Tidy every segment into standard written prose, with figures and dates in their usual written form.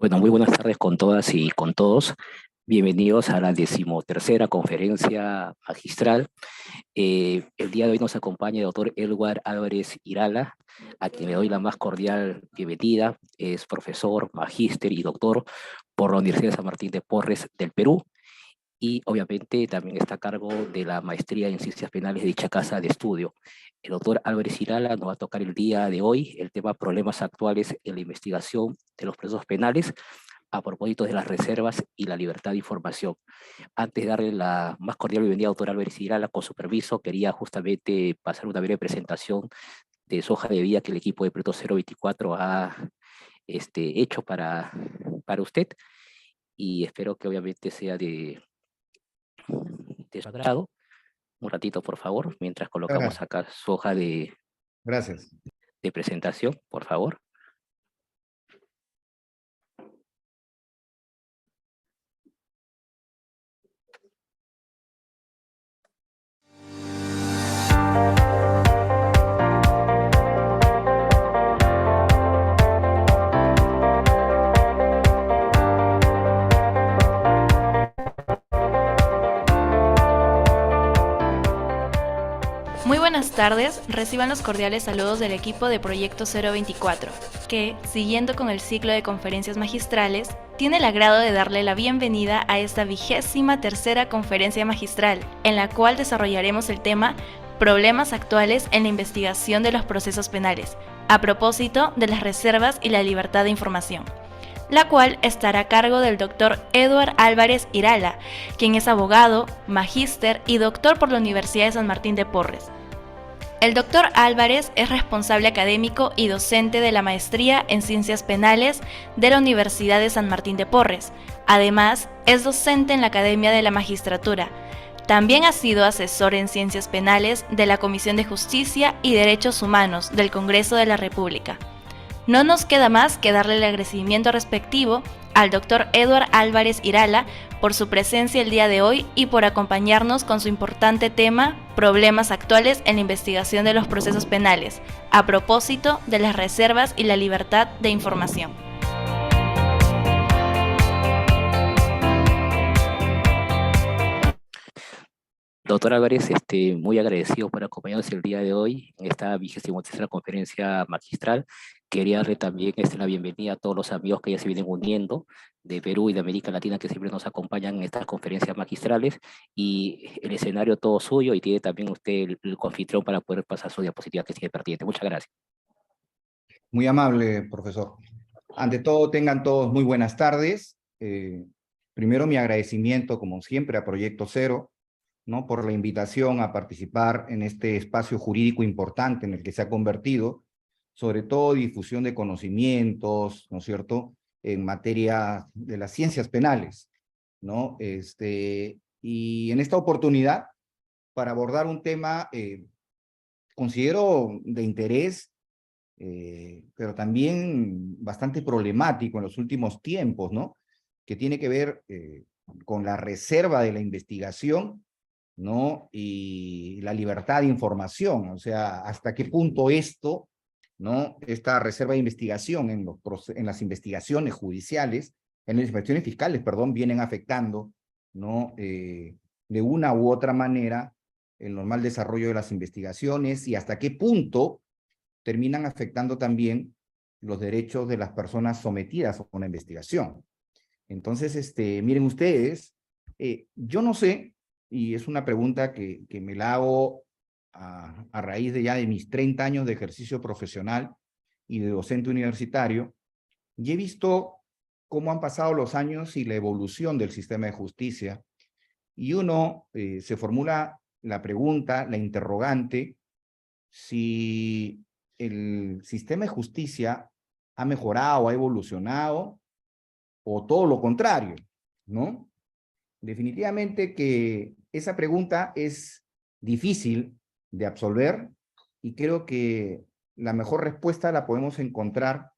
Bueno, muy buenas tardes con todas y con todos. Bienvenidos a la 13ª conferencia magistral. El día de hoy nos acompaña el doctor Edward Álvarez Irala, a quien le doy la más cordial bienvenida. Es profesor, magíster y doctor por la Universidad de San Martín de Porres del Perú, y obviamente también está a cargo de la maestría en ciencias penales de dicha casa de estudio. El doctor Álvarez Irala nos va a tocar el día de hoy el tema problemas actuales en la investigación de los procesos penales a propósito de las reservas y la libertad de información. Antes de darle la más cordial bienvenida al doctor Álvarez Irala, con su permiso, quería justamente pasar una breve presentación de su hoja de vida que el equipo de Proyecto 024 ha hecho para usted, y espero que obviamente sea de su agrado. Un ratito, por favor, mientras colocamos Gracias. acá su hoja Gracias. de presentación, por favor. Muy buenas tardes, reciban los cordiales saludos del equipo de Proyecto 024, que, siguiendo con el ciclo de conferencias magistrales, tiene el agrado de darle la bienvenida a esta 23ª conferencia magistral, en la cual desarrollaremos el tema Problemas actuales en la investigación de los procesos penales, a propósito de las reservas y la libertad de información, la cual estará a cargo del doctor Edward Álvarez Irala, quien es abogado, magíster y doctor por la Universidad de San Martín de Porres. El doctor Álvarez es responsable académico y docente de la maestría en Ciencias Penales de la Universidad de San Martín de Porres. Además, es docente en la Academia de la Magistratura. También ha sido asesor en Ciencias Penales de la Comisión de Justicia y Derechos Humanos del Congreso de la República. No nos queda más que darle el agradecimiento respectivo al doctor Edward Álvarez Irala por su presencia el día de hoy y por acompañarnos con su importante tema, problemas actuales en la investigación de los procesos penales, a propósito de las reservas y la libertad de información. Doctor Álvarez, muy agradecido por acompañarnos el día de hoy en esta 23ª conferencia magistral. Quería darle también la bienvenida a todos los amigos que ya se vienen uniendo de Perú y de América Latina, que siempre nos acompañan en estas conferencias magistrales, y el escenario todo suyo, y tiene también usted el coanfitrión para poder pasar su diapositiva que sigue pertinente. Muchas gracias. Muy amable, profesor. Ante todo, tengan todos muy buenas tardes. Primero, mi agradecimiento, como siempre, a Proyecto Cero, ¿no?, por la invitación a participar en este espacio jurídico importante en el que se ha convertido, sobre todo difusión de conocimientos, ¿no es cierto?, en materia de las ciencias penales, ¿no? Y en esta oportunidad, para abordar un tema, considero de interés, pero también bastante problemático en los últimos tiempos, ¿no?, que tiene que ver con la reserva de la investigación, ¿no?, y la libertad de información. O sea, hasta qué punto esto, ¿no?, esta reserva de investigación en las investigaciones judiciales, en las investigaciones fiscales, perdón, vienen afectando, ¿no?, de una u otra manera el normal desarrollo de las investigaciones, y hasta qué punto terminan afectando también los derechos de las personas sometidas a una investigación. Entonces, miren ustedes, yo no sé, y es una pregunta que me la hago a raíz de ya de mis 30 años de ejercicio profesional y de docente universitario, y he visto cómo han pasado los años y la evolución del sistema de justicia, y uno se formula la pregunta, la interrogante, si el sistema de justicia ha mejorado, ha evolucionado, o todo lo contrario, ¿no? Definitivamente que esa pregunta es difícil de absolver, y creo que la mejor respuesta la podemos encontrar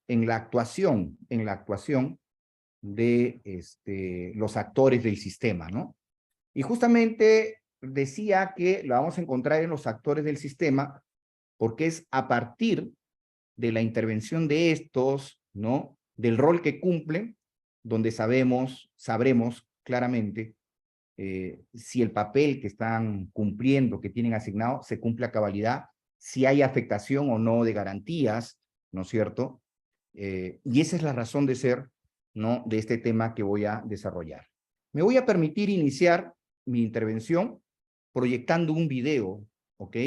en la actuación de los actores del sistema, ¿no? Y justamente decía que la vamos a encontrar en los actores del sistema porque es a partir de la intervención de estos, ¿no?, del rol que cumplen, donde sabremos claramente si el papel que están cumpliendo, que tienen asignado, se cumple a cabalidad, si hay afectación o no de garantías, ¿no es cierto? Y esa es la razón de ser, ¿no?, de este tema que voy a desarrollar. Me voy a permitir iniciar mi intervención proyectando un video, ¿ok?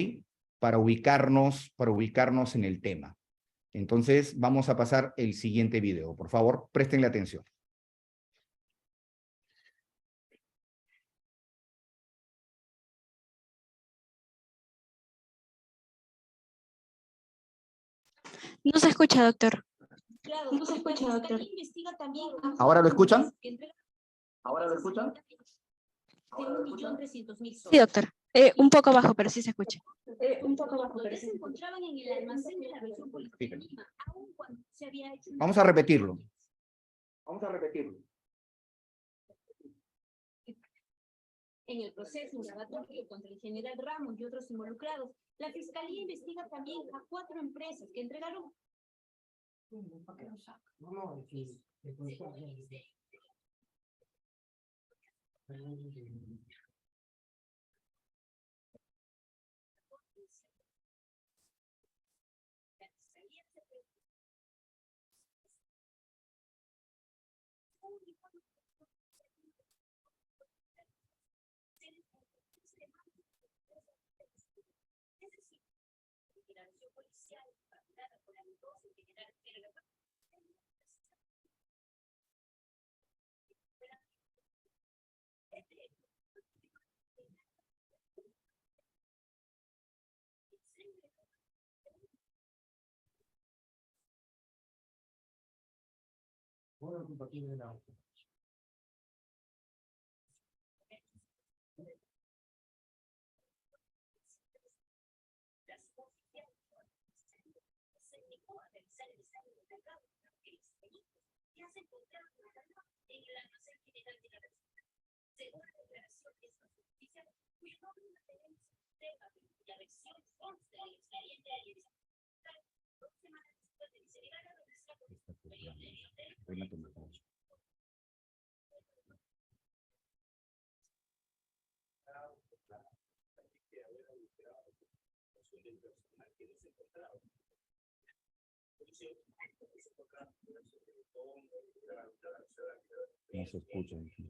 Para ubicarnos en el tema. Entonces, vamos a pasar el siguiente video. Por favor, préstenle atención. No se escucha, doctor. No se escucha, doctor. ¿Ahora lo escuchan? ¿Ahora lo escuchan? Sí, doctor. Un poco bajo, pero sí se escucha. Un poco bajo, pero se encontraban en el almacén de la región política de Lima, aún cuando se había hecho... Vamos a repetirlo. Vamos a repetirlo. En el proceso indagatorio contra el general Ramos y otros involucrados, la Fiscalía investiga también a 4 empresas que entregaron... No se escucha. No se escucha eso.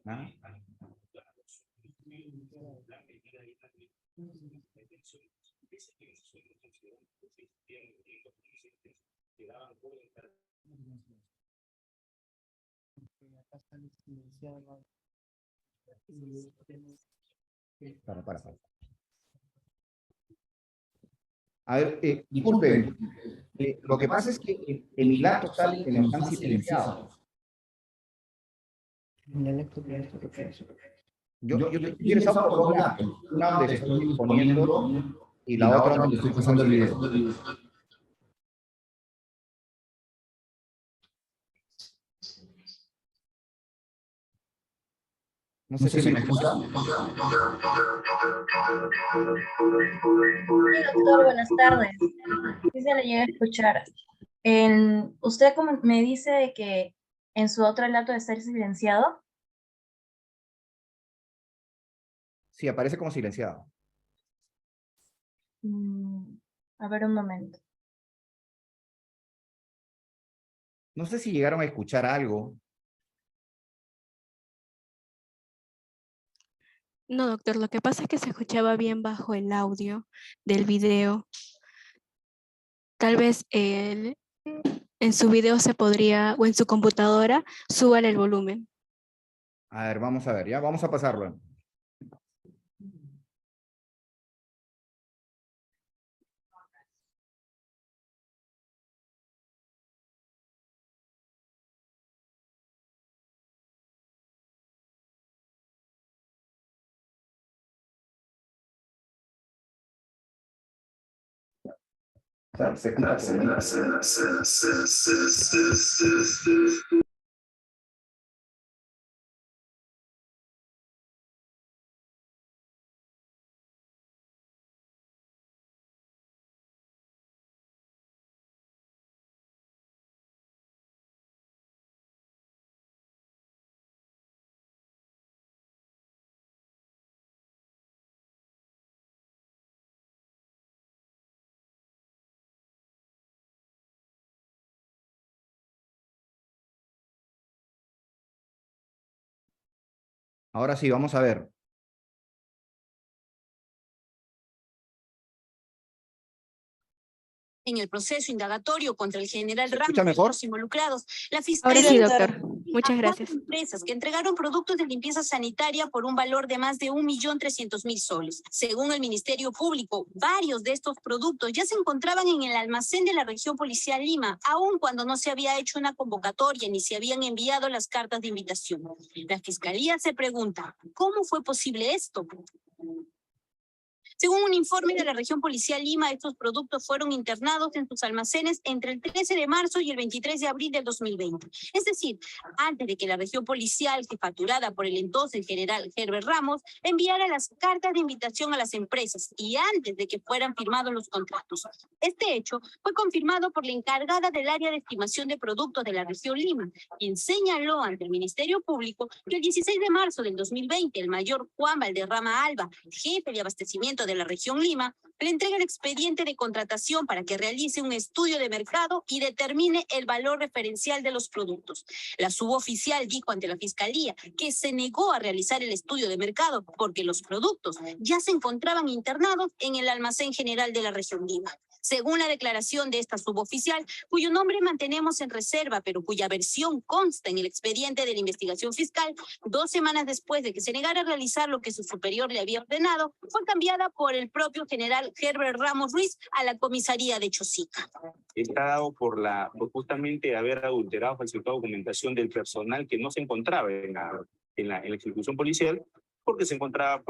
¿Ah? Para. A ver, disculpen, lo que pasa es que en mi laptop sale que nos han silenciado. Yo estoy interesado por dos laptops, una donde estoy exponiendo y la otra donde estoy pasando el video. No sé si me escucha. Sí, doctor, buenas tardes. Sí se le llega a escuchar. Usted como me dice de que en su otro laptop está silenciado. Sí, aparece como silenciado. A ver un momento. No sé si llegaron a escuchar algo. No, doctor, lo que pasa es que se escuchaba bien bajo el audio del video. Tal vez en su video se podría, o en su computadora, súbale el volumen. A ver, vamos a ver, ya, vamos a pasarlo. Ahora sí, vamos a ver. En el proceso indagatorio contra el general ¿Se Ramos escucha y mejor? los involucrados, la Ahora Fiscalía sí, doctor. Muchas a gracias. 4 empresas que entregaron productos de limpieza sanitaria por un valor de más de 1.300.000 soles. Según el Ministerio Público, varios de estos productos ya se encontraban en el almacén de la Región Policial Lima, aun cuando no se había hecho una convocatoria ni se habían enviado las cartas de invitación. La Fiscalía se pregunta, ¿cómo fue posible esto? Según un informe de la Región Policial Lima, estos productos fueron internados en sus almacenes entre el 13 de marzo y el 23 de abril del 2020. Es decir, antes de que la Región Policial, jefaturada por el entonces general Herbert Ramos, enviara las cartas de invitación a las empresas y antes de que fueran firmados los contratos. Este hecho fue confirmado por la encargada del área de estimación de productos de la Región Lima, quien señaló ante el Ministerio Público que el 16 de marzo del 2020, el mayor Juan Valderrama Alba, jefe de abastecimiento de la Región Lima, le entrega el expediente de contratación para que realice un estudio de mercado y determine el valor referencial de los productos. La suboficial dijo ante la Fiscalía que se negó a realizar el estudio de mercado porque los productos ya se encontraban internados en el almacén general de la Región Lima. Según la declaración de esta suboficial, cuyo nombre mantenemos en reserva, pero cuya versión consta en el expediente de la investigación fiscal, 2 semanas después de que se negara a realizar lo que su superior le había ordenado, fue cambiada por el propio general Herbert Ramos Ruiz a la comisaría de Chosica. Está dado por justamente haber adulterado, falsificado documentación del personal que no se encontraba en la ejecución policial, porque se encontraba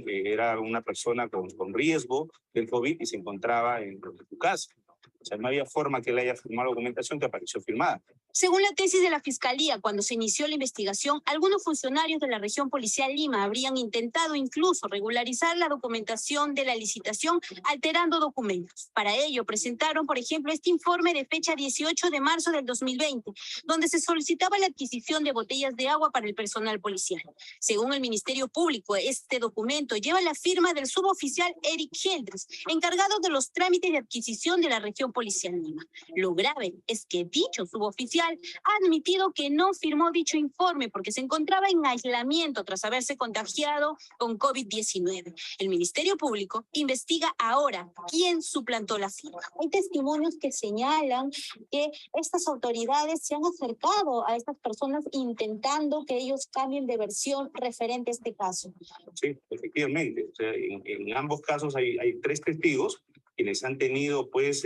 era una persona con riesgo del COVID y se encontraba en su casa. O sea, no había forma que le haya firmado la documentación que apareció firmada. Según la tesis de la Fiscalía, cuando se inició la investigación, algunos funcionarios de la Región Policial Lima habrían intentado incluso regularizar la documentación de la licitación alterando documentos. Para ello, presentaron, por ejemplo, este informe de fecha 18 de marzo del 2020, donde se solicitaba la adquisición de botellas de agua para el personal policial. Según el Ministerio Público, este documento lleva la firma del suboficial Eric Heldres, encargado de los trámites de adquisición de la Región Policial Lima. Lo grave es que dicho suboficial fiscal ha admitido que no firmó dicho informe porque se encontraba en aislamiento tras haberse contagiado con COVID-19. El Ministerio Público investiga ahora quién suplantó la firma. Hay testimonios que señalan que estas autoridades se han acercado a estas personas intentando que ellos cambien de versión referente a este caso. Sí, efectivamente. O sea, en ambos casos hay 3 testigos quienes han tenido pues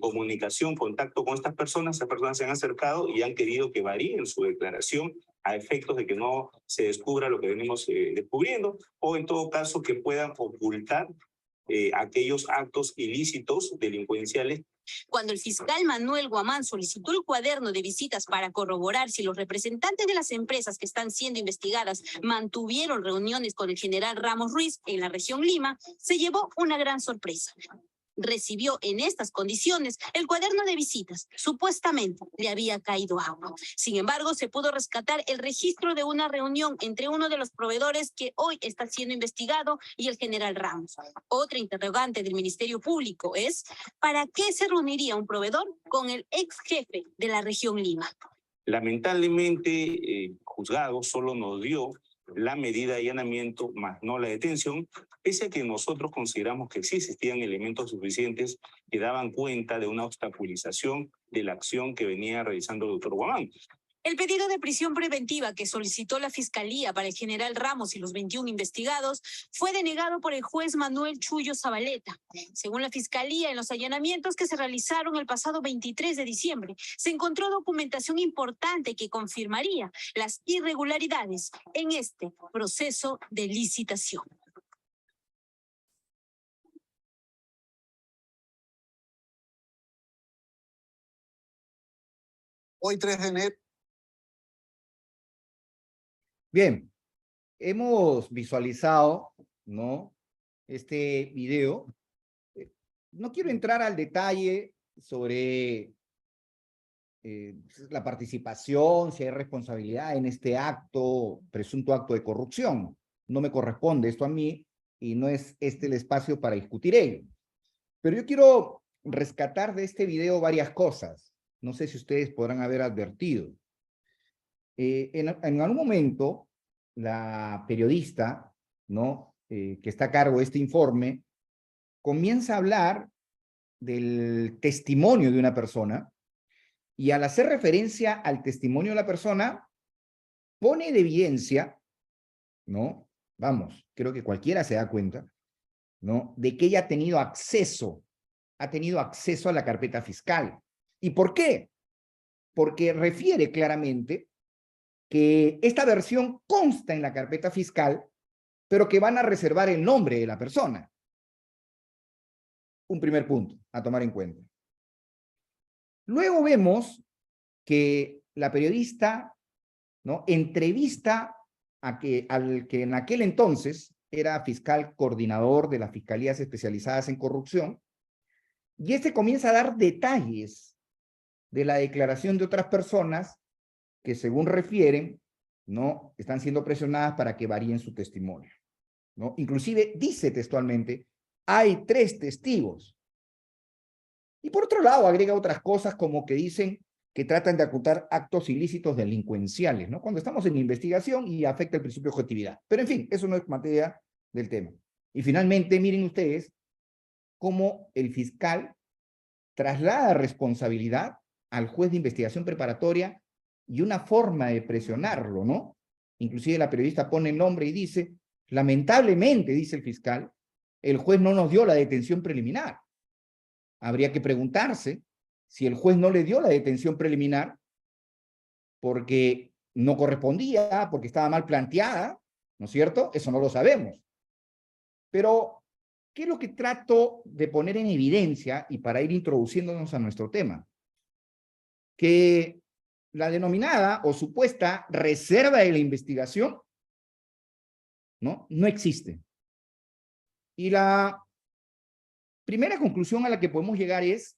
comunicación, contacto con estas personas se han acercado y han querido que varíen su declaración a efectos de que no se descubra lo que venimos descubriendo, o en todo caso que puedan ocultar aquellos actos ilícitos delincuenciales. Cuando el fiscal Manuel Guamán solicitó el cuaderno de visitas para corroborar si los representantes de las empresas que están siendo investigadas mantuvieron reuniones con el general Ramos Ruiz en la región Lima, se llevó una gran sorpresa. Recibió en estas condiciones el cuaderno de visitas. Supuestamente le había caído agua. Sin embargo, se pudo rescatar el registro de una reunión entre uno de los proveedores que hoy está siendo investigado y el general Ramos. Otra interrogante del Ministerio Público es: ¿para qué se reuniría un proveedor con el ex jefe de la región Lima? Lamentablemente, el juzgado solo nos dio la medida de allanamiento, más no la detención, pese a que nosotros consideramos que sí existían elementos suficientes que daban cuenta de una obstaculización de la acción que venía realizando el doctor Guamán. El pedido de prisión preventiva que solicitó la Fiscalía para el general Ramos y los 21 investigados fue denegado por el juez Manuel Chullo Zabaleta. Según la Fiscalía, en los allanamientos que se realizaron el pasado 23 de diciembre, se encontró documentación importante que confirmaría las irregularidades en este proceso de licitación. Hoy 3 de enero. Bien, hemos visualizado, ¿no?, este video. No quiero entrar al detalle sobre la participación, si hay responsabilidad en este acto, presunto acto de corrupción. No me corresponde esto a mí y no es este el espacio para discutir ello. Pero yo quiero rescatar de este video varias cosas. No sé si ustedes podrán haber advertido. En algún momento, la periodista, ¿no?, que está a cargo de este informe, comienza a hablar del testimonio de una persona, y al hacer referencia al testimonio de la persona, pone de evidencia, ¿no? Vamos, creo que cualquiera se da cuenta, ¿no?, de que ella ha tenido acceso a la carpeta fiscal. ¿Y por qué? Porque refiere claramente que esta versión consta en la carpeta fiscal, pero que van a reservar el nombre de la persona. Un primer punto a tomar en cuenta. Luego vemos que la periodista, ¿no?, entrevista al que en aquel entonces era fiscal coordinador de las fiscalías especializadas en corrupción, y este comienza a dar detalles de la declaración de otras personas que, según refieren, ¿no?, están siendo presionadas para que varíen su testimonio, ¿no? Inclusive dice textualmente: hay 3 testigos. Y por otro lado agrega otras cosas como que dicen que tratan de ocultar actos ilícitos delincuenciales, ¿no?, cuando estamos en investigación y afecta el principio de objetividad. Pero en fin, eso no es materia del tema. Y finalmente, miren ustedes cómo el fiscal traslada responsabilidad al juez de investigación preparatoria y una forma de presionarlo, ¿no? Inclusive la periodista pone el nombre y dice: lamentablemente, dice el fiscal, el juez no nos dio la detención preliminar. Habría que preguntarse si el juez no le dio la detención preliminar porque no correspondía, porque estaba mal planteada, ¿no es cierto? Eso no lo sabemos. Pero, ¿qué es lo que trato de poner en evidencia y para ir introduciéndonos a nuestro tema? Que la denominada o supuesta reserva de la investigación, ¿no?, no existe. Y la primera conclusión a la que podemos llegar es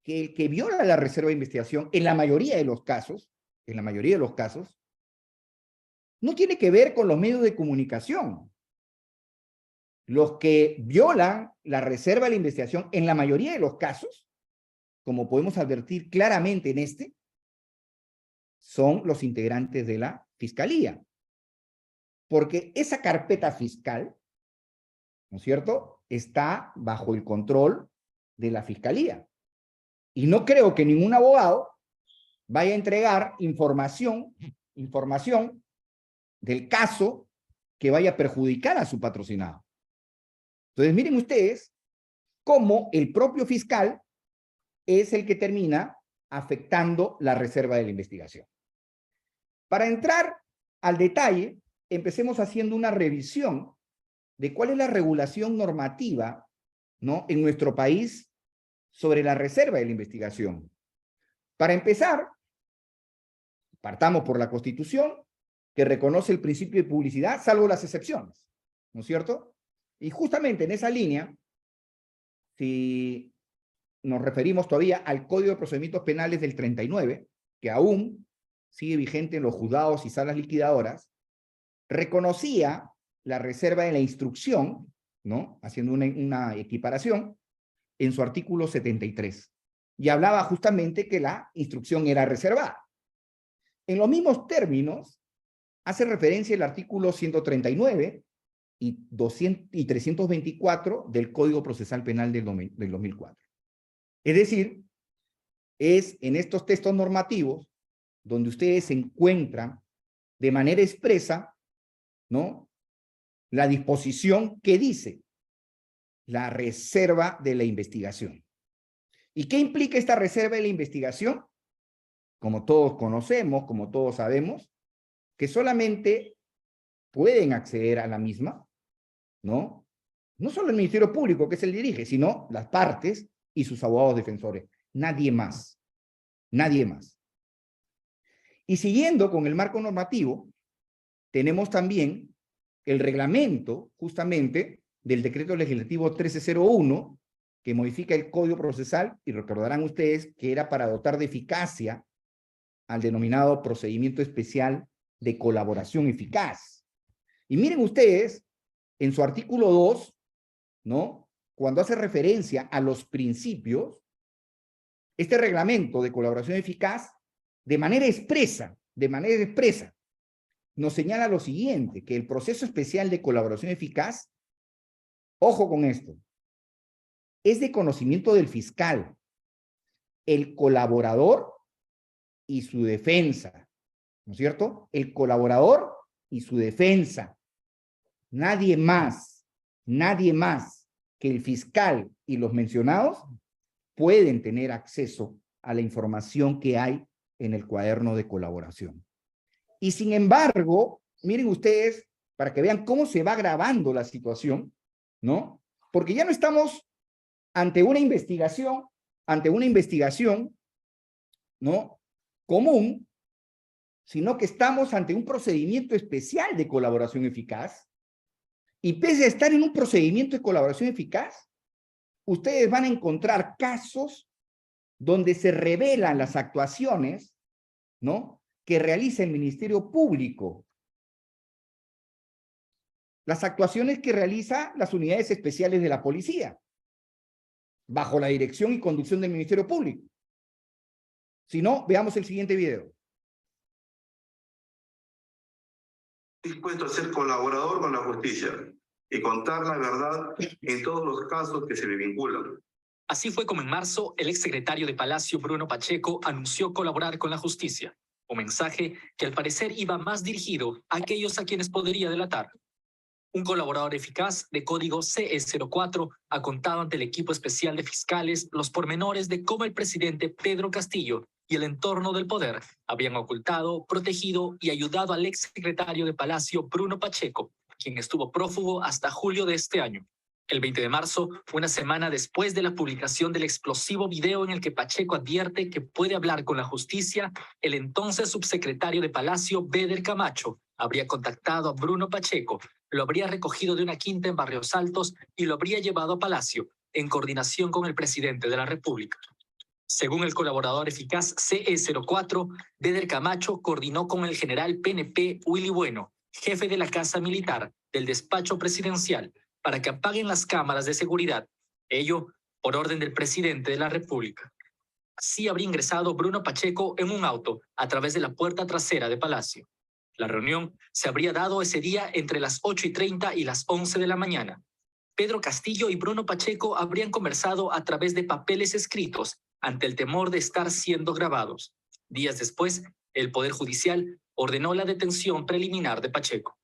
que el que viola la reserva de investigación, en la mayoría de los casos, no tiene que ver con los medios de comunicación. Los que violan la reserva de la investigación, en la mayoría de los casos, como podemos advertir claramente en este, son los integrantes de la Fiscalía. Porque esa carpeta fiscal, ¿no es cierto?, está bajo el control de la Fiscalía. Y no creo que ningún abogado vaya a entregar información del caso que vaya a perjudicar a su patrocinado. Entonces, miren ustedes cómo el propio fiscal es el que termina afectando la reserva de la investigación. Para entrar al detalle, empecemos haciendo una revisión de cuál es la regulación normativa, ¿no?, en nuestro país sobre la reserva de la investigación. Para empezar, partamos por la Constitución, que reconoce el principio de publicidad, salvo las excepciones, ¿no es cierto? Y justamente en esa línea, si nos referimos todavía al Código de Procedimientos Penales del 39, que aún sigue vigente en los juzgados y salas liquidadoras, reconocía la reserva de la instrucción, ¿no?, haciendo una equiparación, en su artículo 73, y hablaba justamente que la instrucción era reservada. En los mismos términos, hace referencia el artículo 139 y 324 del Código Procesal Penal del 2004. Es decir, es en estos textos normativos donde ustedes encuentran de manera expresa, ¿no?, la disposición que dice la reserva de la investigación. ¿Y qué implica esta reserva de la investigación? Como todos conocemos, como todos sabemos, que solamente pueden acceder a la misma, ¿no? No solo el Ministerio Público, que es el dirige, sino las partes y sus abogados defensores. Nadie más. Nadie más. Y siguiendo con el marco normativo, tenemos también el reglamento, justamente, del Decreto Legislativo 1301, que modifica el Código Procesal, y recordarán ustedes que era para dotar de eficacia al denominado procedimiento especial de colaboración eficaz. Y miren ustedes, en su artículo 2, ¿no?, cuando hace referencia a los principios, este reglamento de colaboración eficaz, de manera expresa, nos señala lo siguiente, que el proceso especial de colaboración eficaz, ojo con esto, es de conocimiento del fiscal, el colaborador y su defensa, ¿no es cierto? El colaborador y su defensa. Nadie más que el fiscal y los mencionados pueden tener acceso a la información que hay en el cuaderno de colaboración. Y sin embargo, miren ustedes, para que vean cómo se va agravando la situación, ¿no? Porque ya no estamos ante una investigación, ¿no?, común, sino que estamos ante un procedimiento especial de colaboración eficaz. Y pese a estar en un procedimiento de colaboración eficaz, ustedes van a encontrar casos donde se revelan las actuaciones, ¿no?, que realiza el Ministerio Público. Las actuaciones que realiza las unidades especiales de la policía, bajo la dirección y conducción del Ministerio Público. Si no, veamos el siguiente video. Dispuesto a ser colaborador con la justicia y contar la verdad en todos los casos que se le vinculan. Así fue como en marzo el exsecretario de Palacio, Bruno Pacheco, anunció colaborar con la justicia. Un mensaje que al parecer iba más dirigido a aquellos a quienes podría delatar. Un colaborador eficaz de código CE04 ha contado ante el equipo especial de fiscales los pormenores de cómo el presidente Pedro Castillo y el entorno del poder habían ocultado, protegido y ayudado al exsecretario de Palacio, Bruno Pacheco, quien estuvo prófugo hasta julio de este año. El 20 de marzo, una semana después de la publicación del explosivo video en el que Pacheco advierte que puede hablar con la justicia, el entonces subsecretario de Palacio, Beder Camacho, habría contactado a Bruno Pacheco, lo habría recogido de una quinta en Barrios Altos y lo habría llevado a Palacio, en coordinación con el presidente de la República. Según el colaborador eficaz CE04, Beder Camacho coordinó con el general PNP Willy Bueno, jefe de la Casa Militar, del despacho presidencial, para que apaguen las cámaras de seguridad, ello por orden del presidente de la República. Así habría ingresado Bruno Pacheco en un auto a través de la puerta trasera de Palacio. La reunión se habría dado ese día entre las 8:30 y las 11 de la mañana. Pedro Castillo y Bruno Pacheco habrían conversado a través de papeles escritos ante el temor de estar siendo grabados. Días después, el Poder Judicial ordenó la detención preliminar de Pacheco.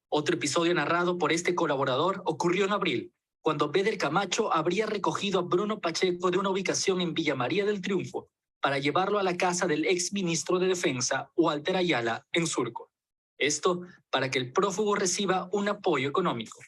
Otro episodio narrado por este colaborador ocurrió en abril, cuando Beder Camacho habría recogido a Bruno Pacheco de una ubicación en Villa María del Triunfo para llevarlo a la casa del exministro de Defensa, Walter Ayala, en Surco. Esto para que el prófugo reciba un apoyo económico.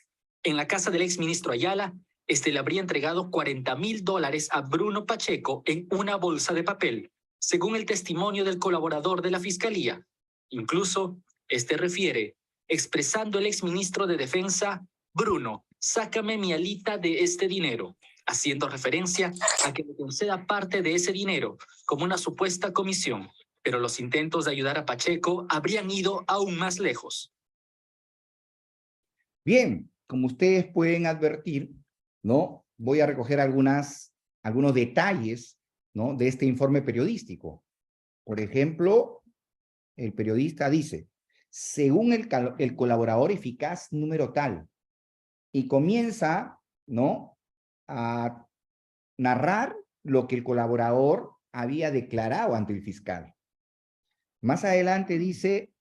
En la casa del exministro Ayala, le habría entregado $40,000 a Bruno Pacheco en una bolsa de papel, según el testimonio del colaborador de la Fiscalía. Incluso, refiere, expresando el exministro de Defensa, Bruno, sácame mi alita de este dinero, haciendo referencia a que le conceda parte de ese dinero como una supuesta comisión, pero los intentos de ayudar a Pacheco habrían ido aún más lejos. Bien, como ustedes pueden advertir, ¿no? Voy a recoger algunos detalles, ¿no? De este informe periodístico. Por ejemplo, el periodista dice, según el colaborador eficaz número tal, y comienza, ¿no? A narrar lo que el colaborador había declarado ante el fiscal. Más adelante dice,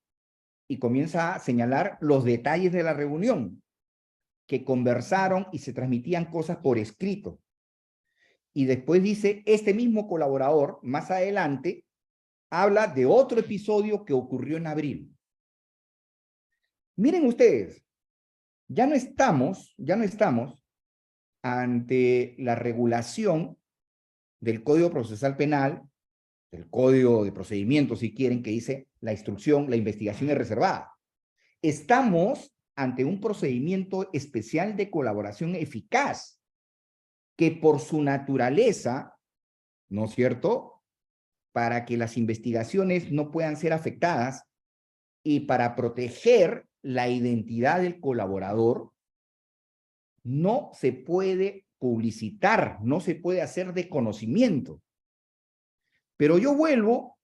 y comienza a señalar los detalles de la reunión, que conversaron y se transmitían cosas por escrito. Y después dice, este mismo colaborador, más adelante, habla de otro episodio que ocurrió en abril. Miren ustedes, ya no estamos ante la regulación del Código Procesal Penal, del Código de Procedimientos, si quieren, que dice la instrucción, la investigación es reservada. Estamos ante un procedimiento especial de colaboración eficaz, que por su naturaleza, ¿no es cierto?, para que las investigaciones no puedan ser afectadas y para proteger la identidad del colaborador, no se puede publicitar, no se puede hacer de conocimiento. Pero yo vuelvo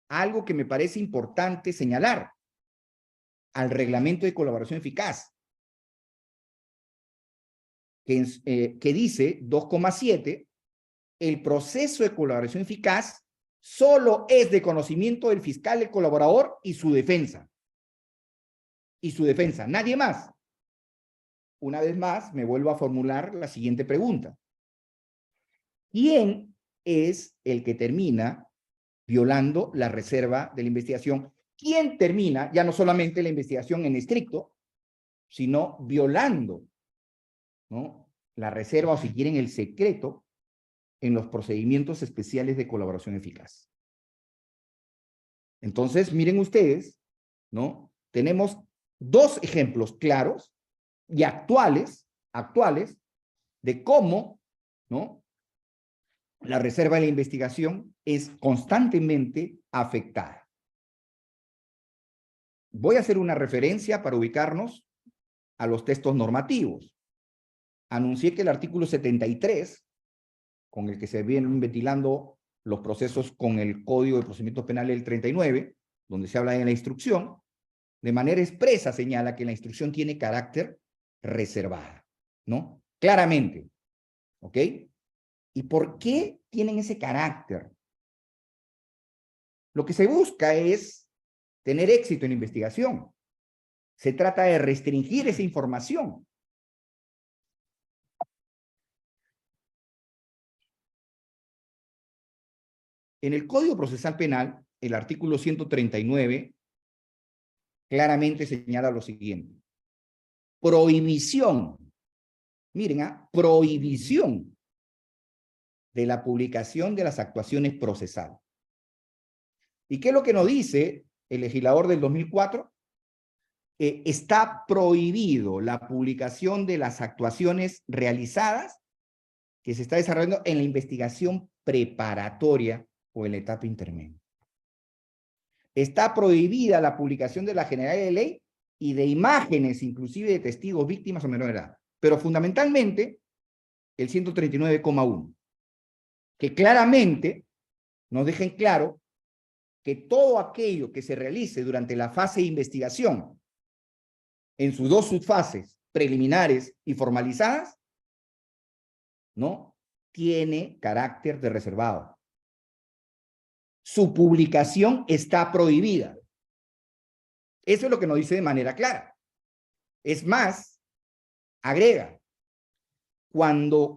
a algo que me parece importante señalar, al reglamento de colaboración eficaz, que dice 2,7, el proceso de colaboración eficaz solo es de conocimiento del fiscal, el colaborador y su defensa. Nadie más. Una vez más, me vuelvo a formular la siguiente pregunta. ¿Quién es el que termina violando la reserva de la investigación? ¿Quién termina, ya no solamente la investigación en estricto, sino violando, ¿no?, la reserva, o si quieren, el secreto, en los procedimientos especiales de colaboración eficaz? Entonces, miren ustedes, ¿no? Tenemos dos ejemplos claros y actuales de cómo, ¿no?, la reserva de la investigación es constantemente afectada. Voy a hacer una referencia para ubicarnos a los textos normativos. Anuncié que el artículo 73, con el que se vienen ventilando los procesos con el Código de Procedimientos Penales del 39, donde se habla de la instrucción, de manera expresa señala que la instrucción tiene carácter reservada, ¿no? Claramente, ¿ok? ¿Y por qué tienen ese carácter? Lo que se busca es tener éxito en la investigación. Se trata de restringir esa información. En el Código Procesal Penal, el artículo 139 claramente señala lo siguiente. Prohibición. Miren, prohibición de la publicación de las actuaciones procesales. ¿Y qué es lo que nos dice el legislador del 2004? Está prohibido la publicación de las actuaciones realizadas que se está desarrollando en la investigación preparatoria o en la etapa intermedia. Está prohibida la publicación de la generalidad de ley y de imágenes, inclusive de testigos, víctimas o menores de edad. Pero fundamentalmente, el 139,1, que claramente nos dejen claro que todo aquello que se realice durante la fase de investigación, en sus dos subfases, preliminares y formalizadas, ¿no?, tiene carácter de reservado. Su publicación está prohibida. Eso es lo que nos dice de manera clara. Es más, agrega,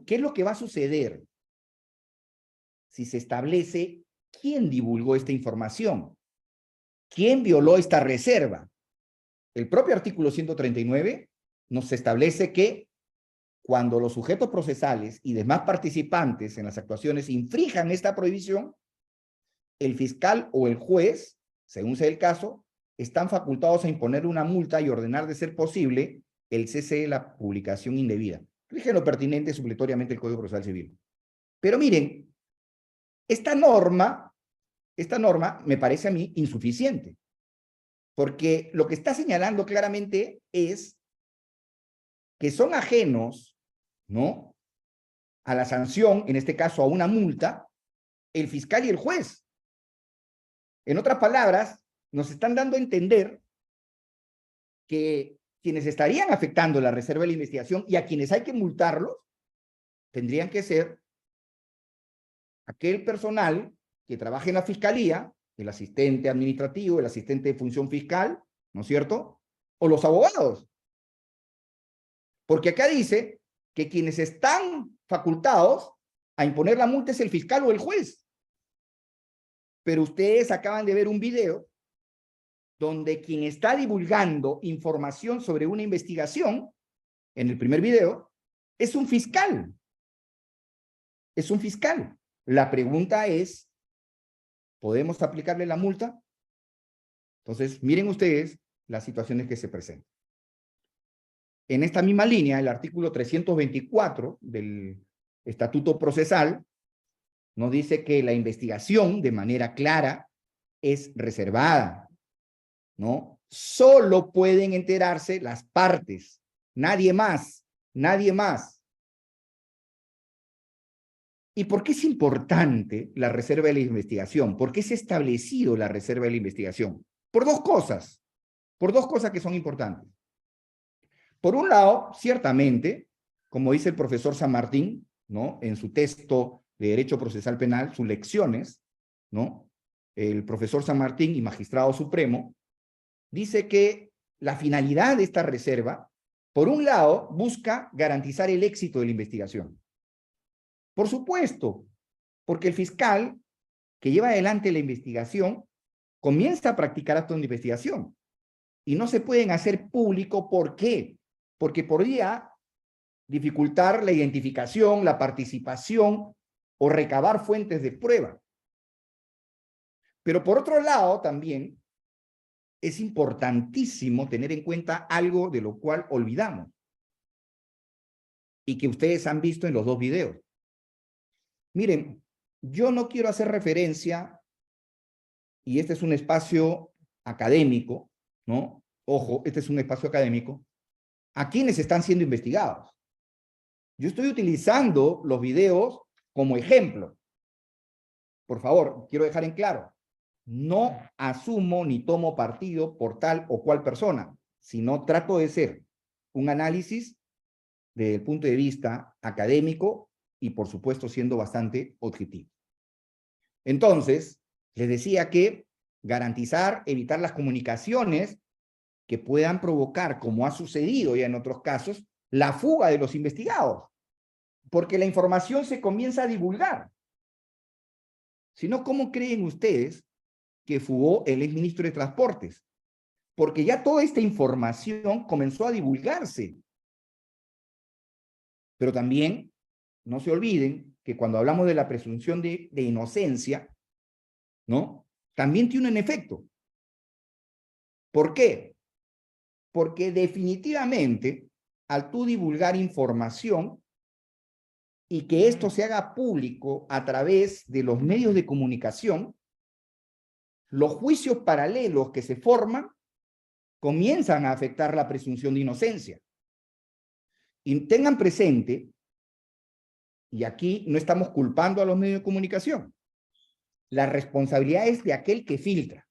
¿qué es lo que va a suceder si se establece quién divulgó esta información? ¿Quién violó esta reserva? El propio artículo 139 nos establece que cuando los sujetos procesales y demás participantes en las actuaciones infrinjan esta prohibición, el fiscal o el juez, según sea el caso, están facultados a imponer una multa y ordenar, de ser posible, el cese de la publicación indebida. Rige lo pertinente supletoriamente el Código Procesal Civil. Pero miren, esta norma me parece a mí insuficiente, porque lo que está señalando claramente es que son ajenos, ¿no?, a la sanción, en este caso a una multa, el fiscal y el juez. En otras palabras, nos están dando a entender que quienes estarían afectando la reserva de la investigación y a quienes hay que multarlos, tendrían que ser aquel personal que trabaje en la fiscalía, el asistente administrativo, el asistente de función fiscal, ¿no es cierto?, o los abogados. Porque acá dice que quienes están facultados a imponer la multa es el fiscal o el juez. Pero ustedes acaban de ver un video donde quien está divulgando información sobre una investigación, en el primer video, es un fiscal. Es un fiscal. La pregunta es, ¿podemos aplicarle la multa? Entonces, miren ustedes las situaciones que se presentan. En esta misma línea, el artículo 324 del Estatuto Procesal nos dice que la investigación, de manera clara, es reservada, ¿no? Solo pueden enterarse las partes, nadie más, nadie más. ¿Y por qué es importante la reserva de la investigación? ¿Por qué se ha establecido la reserva de la investigación? Por dos cosas que son importantes. Por un lado, ciertamente, como dice el profesor San Martín, ¿no?, en su texto de Derecho Procesal Penal, sus lecciones, ¿no?, el profesor San Martín y magistrado supremo, dice que la finalidad de esta reserva, por un lado, busca garantizar el éxito de la investigación. Por supuesto, porque el fiscal que lleva adelante la investigación comienza a practicar actos de investigación y no se pueden hacer público. ¿Por qué? Porque podría dificultar la identificación, la participación o recabar fuentes de prueba. Pero por otro lado también es importantísimo tener en cuenta algo de lo cual olvidamos y que ustedes han visto en los dos videos. Miren, yo no quiero hacer referencia, y este es un espacio académico, ¿no? Ojo, este es un espacio académico, a quienes están siendo investigados. Yo estoy utilizando los videos como ejemplo. Por favor, quiero dejar en claro, no asumo ni tomo partido por tal o cual persona, sino trato de ser un análisis desde el punto de vista académico y, por supuesto, siendo bastante objetivo. Entonces, les decía que garantizar, evitar las comunicaciones que puedan provocar, como ha sucedido ya en otros casos, la fuga de los investigados, porque la información se comienza a divulgar. Si no, ¿cómo creen ustedes que fugó el exministro de Transportes? Porque ya toda esta información comenzó a divulgarse. Pero también, no se olviden que cuando hablamos de la presunción de inocencia, ¿no?, también tiene un efecto. ¿Por qué? Porque definitivamente, al tú divulgar información y que esto se haga público a través de los medios de comunicación, los juicios paralelos que se forman comienzan a afectar la presunción de inocencia. Y tengan presente, y aquí no estamos culpando a los medios de comunicación, La responsabilidad es de aquel que filtra,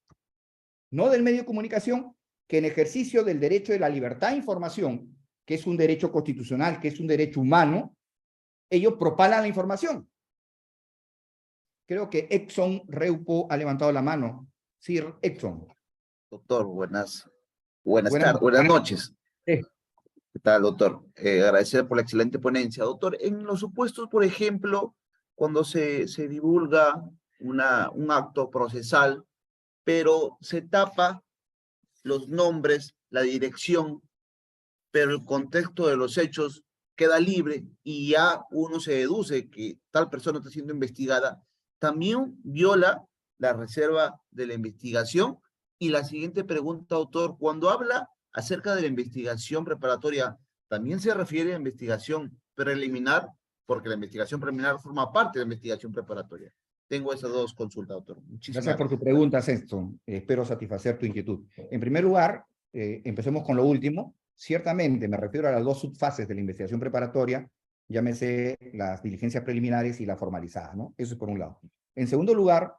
no del medio de comunicación, que en ejercicio del derecho de la libertad de información, que es un derecho constitucional, que es un derecho humano, ellos propalan la información. Creo que Exxon Reupo ha levantado la mano. Sí, Exxon. Doctor, buenas noches. Sí. ¿Qué tal, doctor? Agradecer por la excelente ponencia. Doctor, en los supuestos, por ejemplo, cuando se divulga un acto procesal, pero se tapa los nombres, la dirección, pero el contexto de los hechos queda libre y ya uno se deduce que tal persona está siendo investigada, también viola la reserva de la investigación. Y la siguiente pregunta, doctor, cuando habla acerca de la investigación preparatoria, ¿también se refiere a investigación preliminar? Porque la investigación preliminar forma parte de la investigación preparatoria. Tengo esas dos consultas, doctor. Muchísimas gracias por tu pregunta, Sexton. Espero satisfacer tu inquietud. En primer lugar, empecemos con lo último. Ciertamente me refiero a las dos subfases de la investigación preparatoria, llámese las diligencias preliminares y la formalizada, ¿no? Eso es por un lado. En segundo lugar,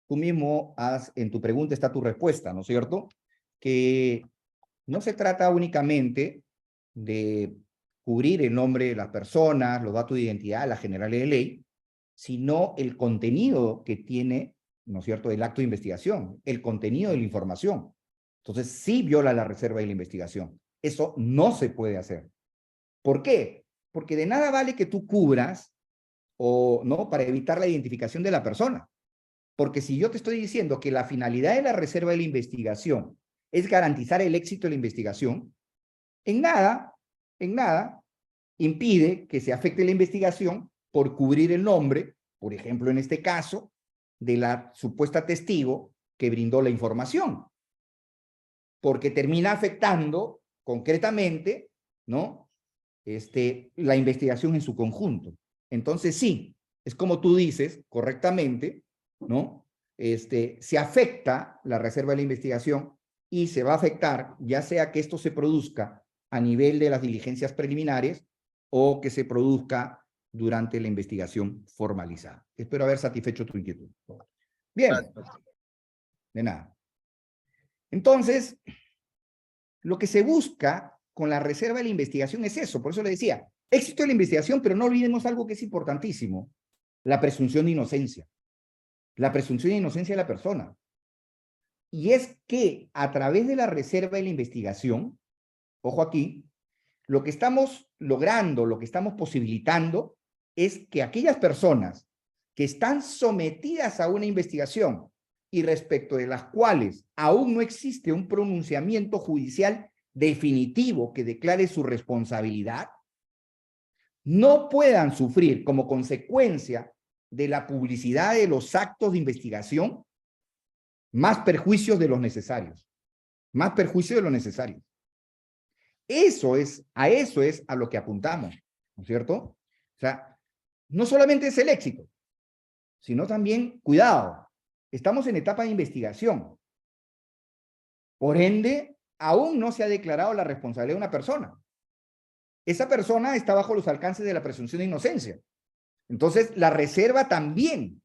tú mismo en tu pregunta está tu respuesta, ¿no es cierto? Que no se trata únicamente de cubrir el nombre de las personas, los datos de identidad, las generales de ley, sino el contenido que tiene, ¿no es cierto?, el acto de investigación, el contenido de la información. Entonces, sí viola la reserva de la investigación. Eso no se puede hacer. ¿Por qué? Porque de nada vale que tú cubras ¿no?, para evitar la identificación de la persona. Porque si yo te estoy diciendo que la finalidad de la reserva de la investigación es garantizar el éxito de la investigación, en nada impide que se afecte la investigación por cubrir el nombre, por ejemplo, en este caso, de la supuesta testigo que brindó la información. Porque termina afectando concretamente, ¿no?, la investigación en su conjunto. Entonces, sí, es como tú dices correctamente, ¿no? Se afecta la reserva de la investigación y se va a afectar, ya sea que esto se produzca a nivel de las diligencias preliminares o que se produzca durante la investigación formalizada. Espero haber satisfecho tu inquietud. Bien. De nada. Entonces, lo que se busca con la reserva de la investigación es eso. Por eso le decía, éxito de la investigación, pero no olvidemos algo que es importantísimo: la presunción de inocencia. La presunción de inocencia de la persona. Y es que a través de la reserva de la investigación, ojo aquí, lo que estamos logrando, lo que estamos posibilitando es que aquellas personas que están sometidas a una investigación y respecto de las cuales aún no existe un pronunciamiento judicial definitivo que declare su responsabilidad, no puedan sufrir como consecuencia de la publicidad de los actos de investigación más perjuicios de los necesarios. Más perjuicios de los necesarios. Eso es a lo que apuntamos, ¿no es cierto? O sea, no solamente es el éxito, sino también, cuidado, estamos en etapa de investigación. Por ende, aún no se ha declarado la responsabilidad de una persona. Esa persona está bajo los alcances de la presunción de inocencia. Entonces, la reserva también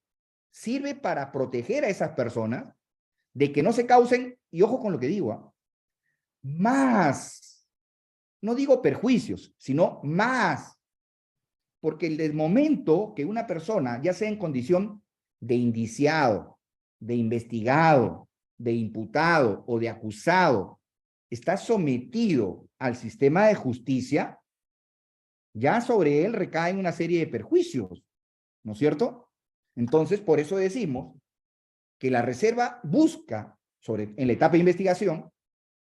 sirve para proteger a esas personas de que no se causen, y ojo con lo que digo, más, no digo perjuicios, sino más. Porque el momento que una persona, ya sea en condición de indiciado, de investigado, de imputado o de acusado, está sometido al sistema de justicia, ya sobre él recaen una serie de perjuicios, ¿no es cierto? Entonces, por eso decimos que la reserva busca, en la etapa de investigación,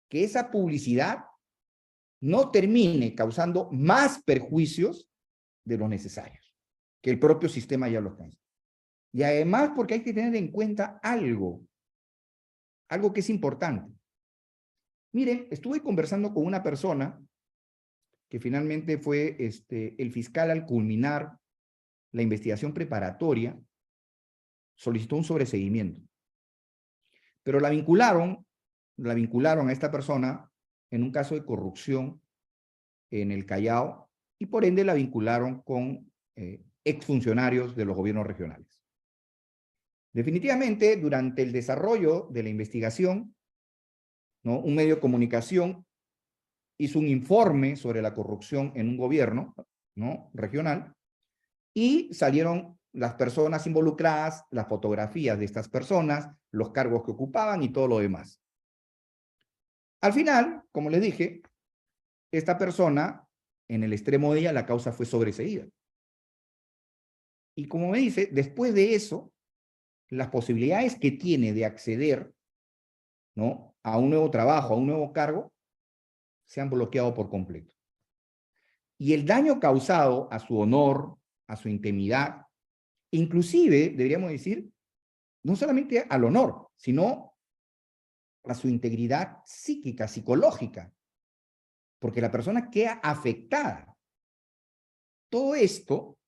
que esa publicidad no termine causando más perjuicios de los necesarios, que el propio sistema ya los cansa. Y además porque hay que tener en cuenta algo que es importante. Miren, estuve conversando con una persona que finalmente fue el fiscal al culminar la investigación preparatoria, solicitó un sobreseguimiento. Pero la vincularon a esta persona en un caso de corrupción en el Callao y por ende la vincularon con exfuncionarios de los gobiernos regionales. Definitivamente, durante el desarrollo de la investigación, ¿no? Un medio de comunicación hizo un informe sobre la corrupción en un gobierno, ¿no? regional, y salieron las personas involucradas, las fotografías de estas personas, los cargos que ocupaban y todo lo demás. Al final, como les dije, esta persona, en el extremo de ella, la causa fue sobreseída. Y como me dice, después de eso, las posibilidades que tiene de acceder, ¿no? a un nuevo trabajo, a un nuevo cargo, se han bloqueado por completo. Y el daño causado a su honor, a su intimidad, inclusive, deberíamos decir, no solamente al honor, sino a su integridad psíquica, psicológica, porque la persona queda afectada. Todo esto,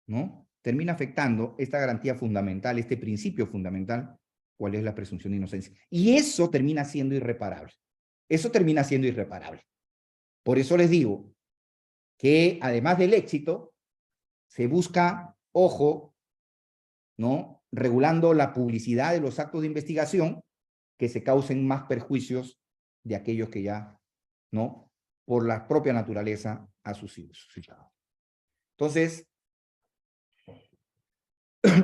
¿no? termina afectando esta garantía fundamental, este principio fundamental, cuál es la presunción de inocencia. Y eso termina siendo irreparable. Eso termina siendo irreparable. Por eso les digo que además del éxito, se busca, ojo, ¿no? regulando la publicidad de los actos de investigación que se causen más perjuicios de aquellos que ya, ¿no? por la propia naturaleza ha suscitado. Entonces,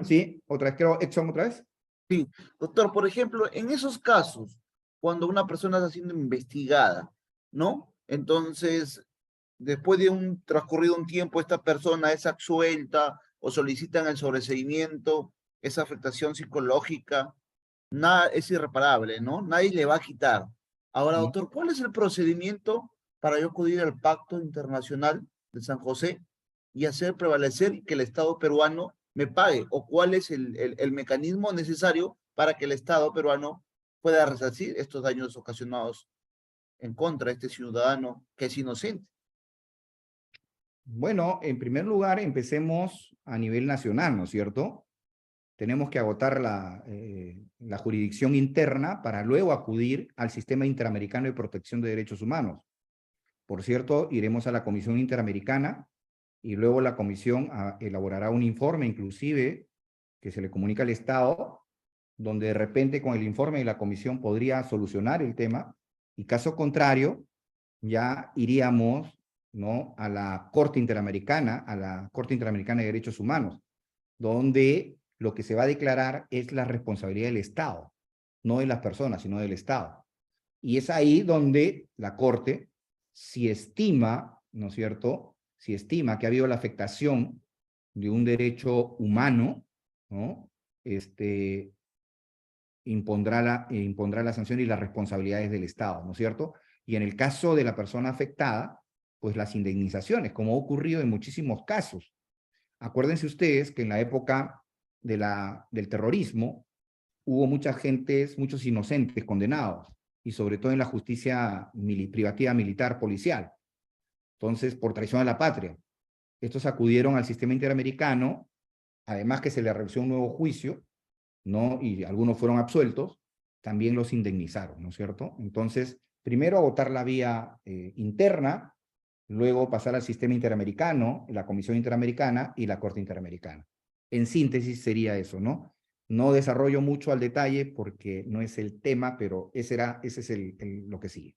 ¿sí? Otra vez, creo, Edson, otra vez. Sí, doctor, por ejemplo, en esos casos, cuando una persona está siendo investigada, ¿no? Entonces, después de un transcurrido un tiempo, esta persona es absuelta o solicitan el sobreseimiento, esa afectación psicológica, nada, es irreparable, ¿no? Nadie le va a quitar. Ahora, doctor, ¿cuál es el procedimiento para yo acudir al Pacto Internacional de San José y hacer prevalecer que el Estado peruano me pague? ¿O cuál es el mecanismo necesario para que el Estado peruano pueda resarcir estos daños ocasionados en contra de este ciudadano que es inocente? Bueno, en primer lugar, empecemos a nivel nacional, ¿no es cierto? Tenemos que agotar la jurisdicción interna para luego acudir al Sistema Interamericano de Protección de Derechos Humanos. Por cierto, iremos a la Comisión Interamericana y luego la Comisión elaborará un informe, inclusive, que se le comunica al Estado, donde de repente con el informe de la Comisión podría solucionar el tema, y caso contrario, ya iríamos, ¿no? a la Corte Interamericana de Derechos Humanos, donde lo que se va a declarar es la responsabilidad del Estado, no de las personas, sino del Estado. Y es ahí donde la Corte, si estima, ¿no es cierto?, si estima que ha habido la afectación de un derecho humano, ¿no? impondrá la sanción y las responsabilidades del Estado, ¿no es cierto? Y en el caso de la persona afectada, pues las indemnizaciones, como ha ocurrido en muchísimos casos. Acuérdense ustedes que en la época del terrorismo hubo muchos inocentes condenados, y sobre todo en la justicia privativa militar policial. Entonces, por traición a la patria. Estos acudieron al sistema interamericano, además que se le realizó un nuevo juicio, ¿no? y algunos fueron absueltos, también los indemnizaron, ¿no es cierto? Entonces, primero agotar la vía interna, luego pasar al sistema interamericano, la Comisión Interamericana y la Corte Interamericana. En síntesis sería eso, ¿no? No desarrollo mucho al detalle porque no es el tema, pero ese es lo que sigue.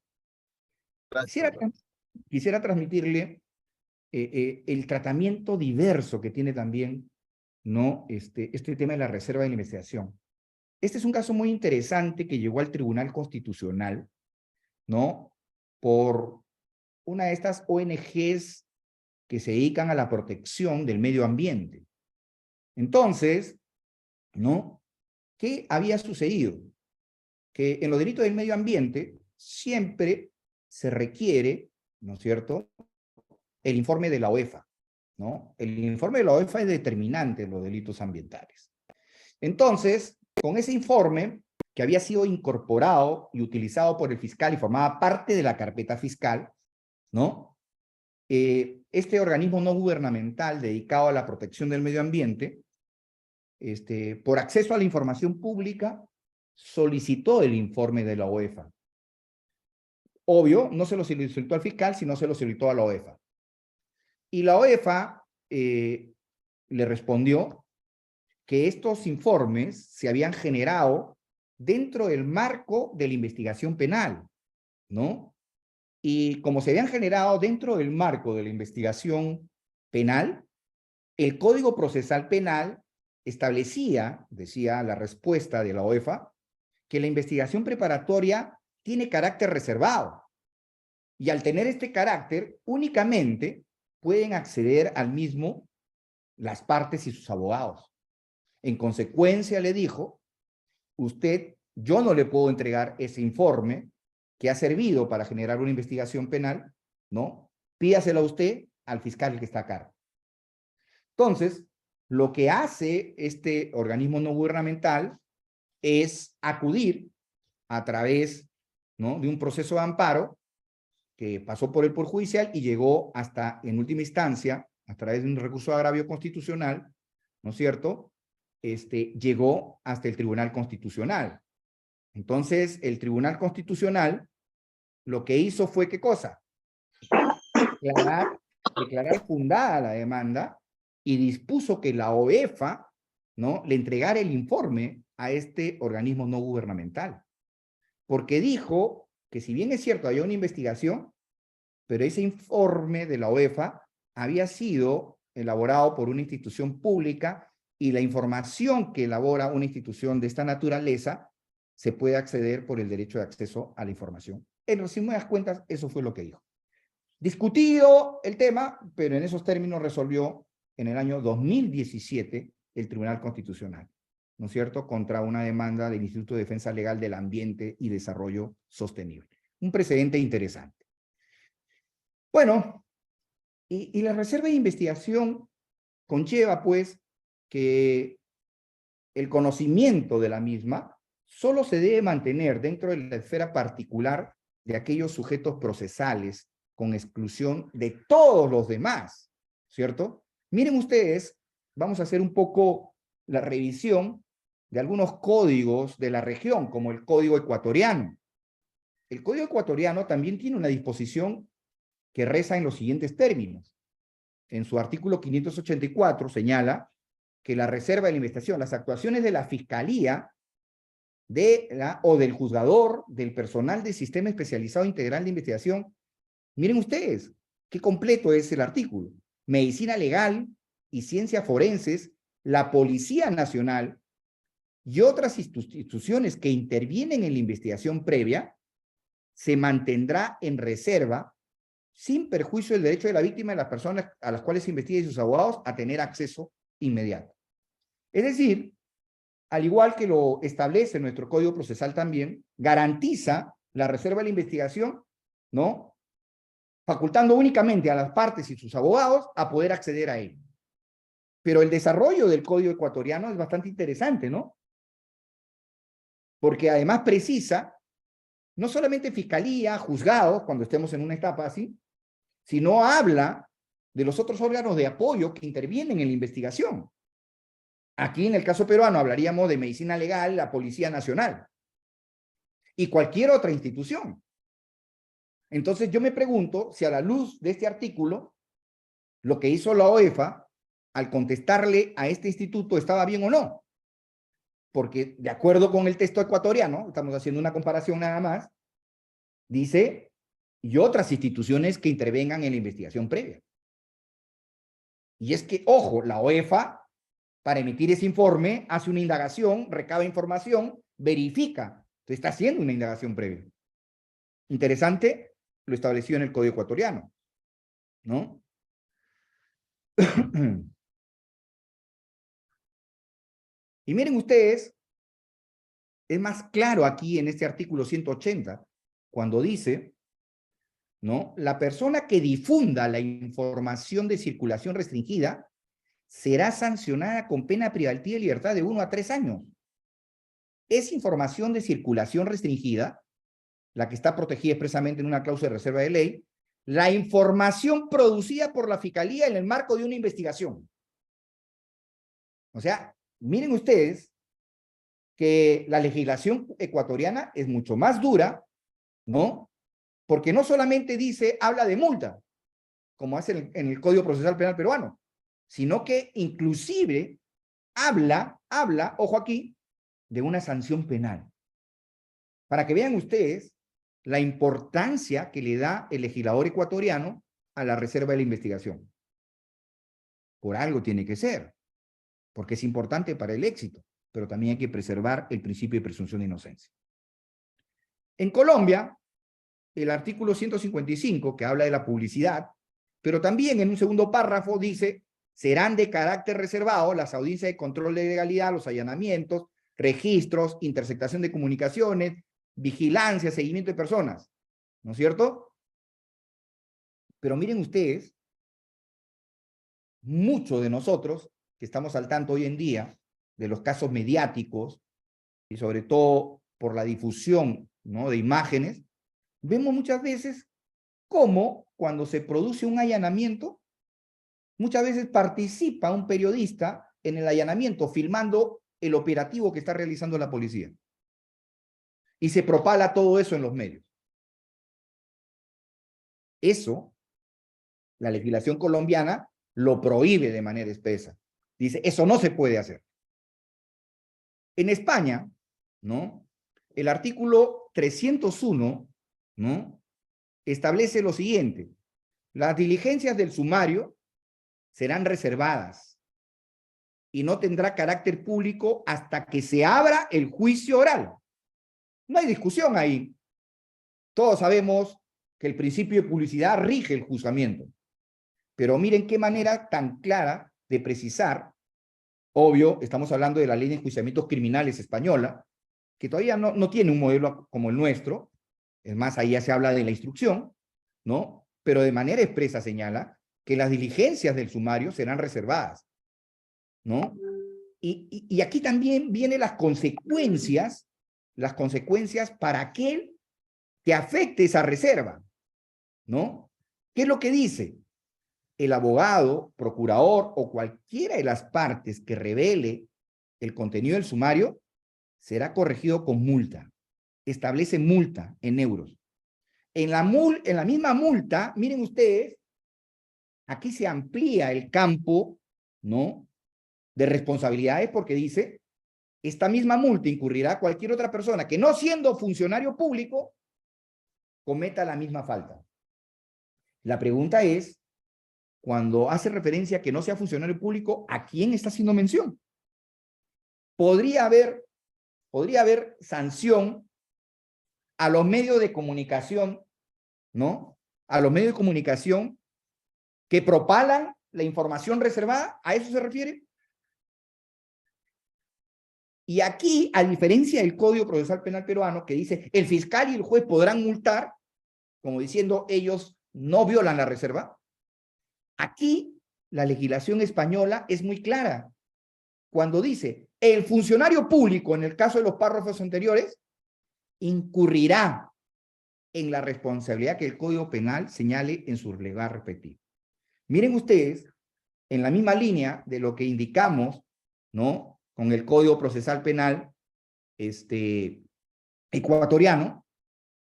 Quisiera transmitirle el tratamiento diverso que tiene también, ¿no? este tema de la reserva de la investigación. Este es un caso muy interesante que llegó al Tribunal Constitucional, ¿no? Por una de estas ONGs que se dedican a la protección del medio ambiente. Entonces, ¿no? ¿Qué había sucedido? Que en los delitos del medio ambiente siempre se requiere, ¿no es cierto?, el informe de la OEFA, ¿no? El informe de la OEFA es determinante en los delitos ambientales. Entonces, con ese informe, que había sido incorporado y utilizado por el fiscal y formaba parte de la carpeta fiscal, ¿no? Este organismo no gubernamental dedicado a la protección del medio ambiente, por acceso a la información pública, solicitó el informe de la OEFA. Obvio, no se lo solicitó al fiscal, sino se lo solicitó a la OEFA. Y la OEFA le respondió que estos informes se habían generado dentro del marco de la investigación penal, ¿no? Y como se habían generado dentro del marco de la investigación penal, el Código Procesal Penal establecía, decía la respuesta de la OEFA, que la investigación preparatoria tiene carácter reservado. Y al tener este carácter, únicamente pueden acceder al mismo las partes y sus abogados. En consecuencia, le dijo, yo no le puedo entregar ese informe que ha servido para generar una investigación penal, ¿no? Pídaselo a usted, al fiscal que está a cargo. Entonces, lo que hace este organismo no gubernamental es acudir a través, ¿no?, de un proceso de amparo que pasó por el Poder Judicial y llegó hasta, en última instancia, a través de un recurso de agravio constitucional, ¿no es cierto?, llegó hasta el Tribunal Constitucional. Entonces, el Tribunal Constitucional lo que hizo fue, ¿qué cosa? Declarar fundada la demanda y dispuso que la OEFA, ¿no?, le entregara el informe a este organismo no gubernamental. Porque dijo que si bien es cierto, había una investigación, pero ese informe de la OEFA había sido elaborado por una institución pública y la información que elabora una institución de esta naturaleza se puede acceder por el derecho de acceso a la información. En resumidas cuentas, eso fue lo que dijo. Discutido el tema, pero en esos términos resolvió en el año 2017 el Tribunal Constitucional, ¿no es cierto?, contra una demanda del Instituto de Defensa Legal del Ambiente y Desarrollo Sostenible. Un precedente interesante. Bueno, y la reserva de investigación conlleva, pues, que el conocimiento de la misma solo se debe mantener dentro de la esfera particular de aquellos sujetos procesales con exclusión de todos los demás, ¿cierto? Miren ustedes, vamos a hacer un poco la revisión de algunos códigos de la región, como el Código Ecuatoriano. El Código Ecuatoriano también tiene una disposición que reza en los siguientes términos. En su artículo 584 señala que la reserva de la investigación, las actuaciones de la Fiscalía o del juzgador, del personal del Sistema Especializado Integral de Investigación, miren ustedes, qué completo es el artículo. Medicina legal y ciencias forenses, la Policía Nacional y otras instituciones que intervienen en la investigación previa, se mantendrá en reserva sin perjuicio del derecho de la víctima y de las personas a las cuales se investiga y sus abogados a tener acceso inmediato. Es decir, al igual que lo establece nuestro Código Procesal también, garantiza la reserva de la investigación, ¿no?, facultando únicamente a las partes y sus abogados a poder acceder a él. Pero el desarrollo del Código Ecuatoriano es bastante interesante, ¿no? Porque además precisa no solamente fiscalía, juzgados, cuando estemos en una etapa así, sino habla de los otros órganos de apoyo que intervienen en la investigación. Aquí, en el caso peruano, hablaríamos de medicina legal, la Policía Nacional y cualquier otra institución. Entonces, yo me pregunto si a la luz de este artículo, lo que hizo la OEFA al contestarle a este instituto estaba bien o no. Porque, de acuerdo con el texto ecuatoriano, estamos haciendo una comparación nada más, dice, y otras instituciones que intervengan en la investigación previa. Y es que, ojo, la OEFA, para emitir ese informe, hace una indagación, recaba información, verifica. Entonces está haciendo una indagación previa. Interesante, lo establecido en el Código Ecuatoriano, ¿no? Y miren ustedes, es más claro aquí en este artículo 180, cuando dice, ¿no?, la persona que difunda la información de circulación restringida será sancionada con pena privativa de libertad de 1 a 3 años. Esa información de circulación restringida, la que está protegida expresamente en una cláusula de reserva de ley, la información producida por la Fiscalía en el marco de una investigación. O sea, miren ustedes que la legislación ecuatoriana es mucho más dura, ¿no? Porque no solamente dice, habla de multa, como hace en el Código Procesal Penal peruano, sino que inclusive habla, ojo aquí, de una sanción penal. Para que vean ustedes la importancia que le da el legislador ecuatoriano a la reserva de la investigación. Por algo tiene que ser, porque es importante para el éxito, pero también hay que preservar el principio de presunción de inocencia. En Colombia, el artículo 155, que habla de la publicidad, pero también en un segundo párrafo dice, serán de carácter reservado las audiencias de control de legalidad, los allanamientos, registros, interceptación de comunicaciones, vigilancia, seguimiento de personas, ¿no es cierto? Pero miren ustedes, muchos de nosotros que estamos al tanto hoy en día de los casos mediáticos y sobre todo por la difusión, ¿no?, de imágenes, vemos muchas veces cómo cuando se produce un allanamiento, muchas veces participa un periodista en el allanamiento filmando el operativo que está realizando la policía. Y se propala todo eso en los medios. Eso, la legislación colombiana lo prohíbe de manera expresa. Dice, eso no se puede hacer. En España, ¿no?, el artículo 301, ¿no?, establece lo siguiente: las diligencias del sumario serán reservadas y no tendrá carácter público hasta que se abra el juicio oral. No hay discusión ahí. Todos sabemos que el principio de publicidad rige el juzgamiento. Pero miren qué manera tan clara de precisar. Obvio, estamos hablando de la ley de enjuiciamientos criminales española, que todavía no tiene un modelo como el nuestro. Es más, ahí ya se habla de la instrucción, ¿no? Pero de manera expresa señala que las diligencias del sumario serán reservadas, ¿no? Y aquí también vienen las consecuencias para aquel que afecte esa reserva, ¿no? ¿Qué es lo que dice? El abogado, procurador o cualquiera de las partes que revele el contenido del sumario será corregido con multa. Establece multa en euros. En la misma multa, miren ustedes, aquí se amplía el campo, ¿no?, de responsabilidades, porque dice, esta misma multa incurrirá cualquier otra persona que, no siendo funcionario público, cometa la misma falta. La pregunta es, cuando hace referencia a que no sea funcionario público, ¿a quién está haciendo mención? Podría haber sanción a los medios de comunicación, ¿no? A los medios de comunicación que propalan la información reservada. ¿A eso se refiere? Y aquí, a diferencia del Código Procesal Penal peruano, que dice el fiscal y el juez podrán multar, como diciendo ellos no violan la reserva, aquí la legislación española es muy clara. Cuando dice el funcionario público, en el caso de los párrafos anteriores, incurrirá en la responsabilidad que el Código Penal señale en su regla respectiva. Miren ustedes, en la misma línea de lo que indicamos, ¿no?, con el Código Procesal Penal ecuatoriano,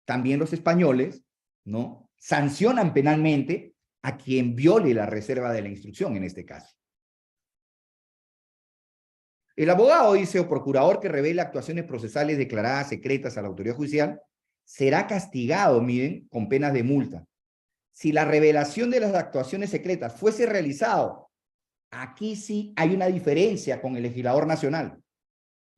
también los españoles, ¿no?, sancionan penalmente a quien viole la reserva de la instrucción en este caso. El abogado, dice, o procurador que revele actuaciones procesales declaradas secretas a la autoridad judicial será castigado, miren, con penas de multa. Si la revelación de las actuaciones secretas fuese realizado, aquí sí hay una diferencia con el legislador nacional,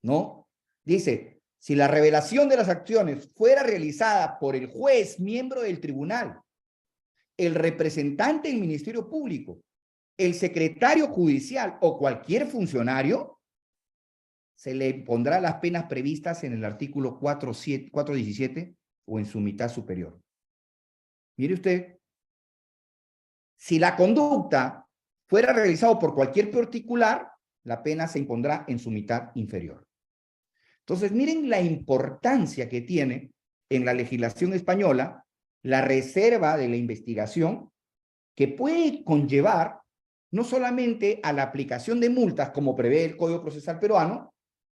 ¿no? Dice, si la revelación de las acciones fuera realizada por el juez, miembro del tribunal, el representante del Ministerio Público, el secretario judicial o cualquier funcionario, se le impondrá las penas previstas en el artículo 417 o en su mitad superior. Mire usted, si la conducta fuera realizada por cualquier particular, la pena se impondrá en su mitad inferior. Entonces, miren la importancia que tiene en la legislación española la reserva de la investigación, que puede conllevar no solamente a la aplicación de multas, como prevé el Código Procesal peruano,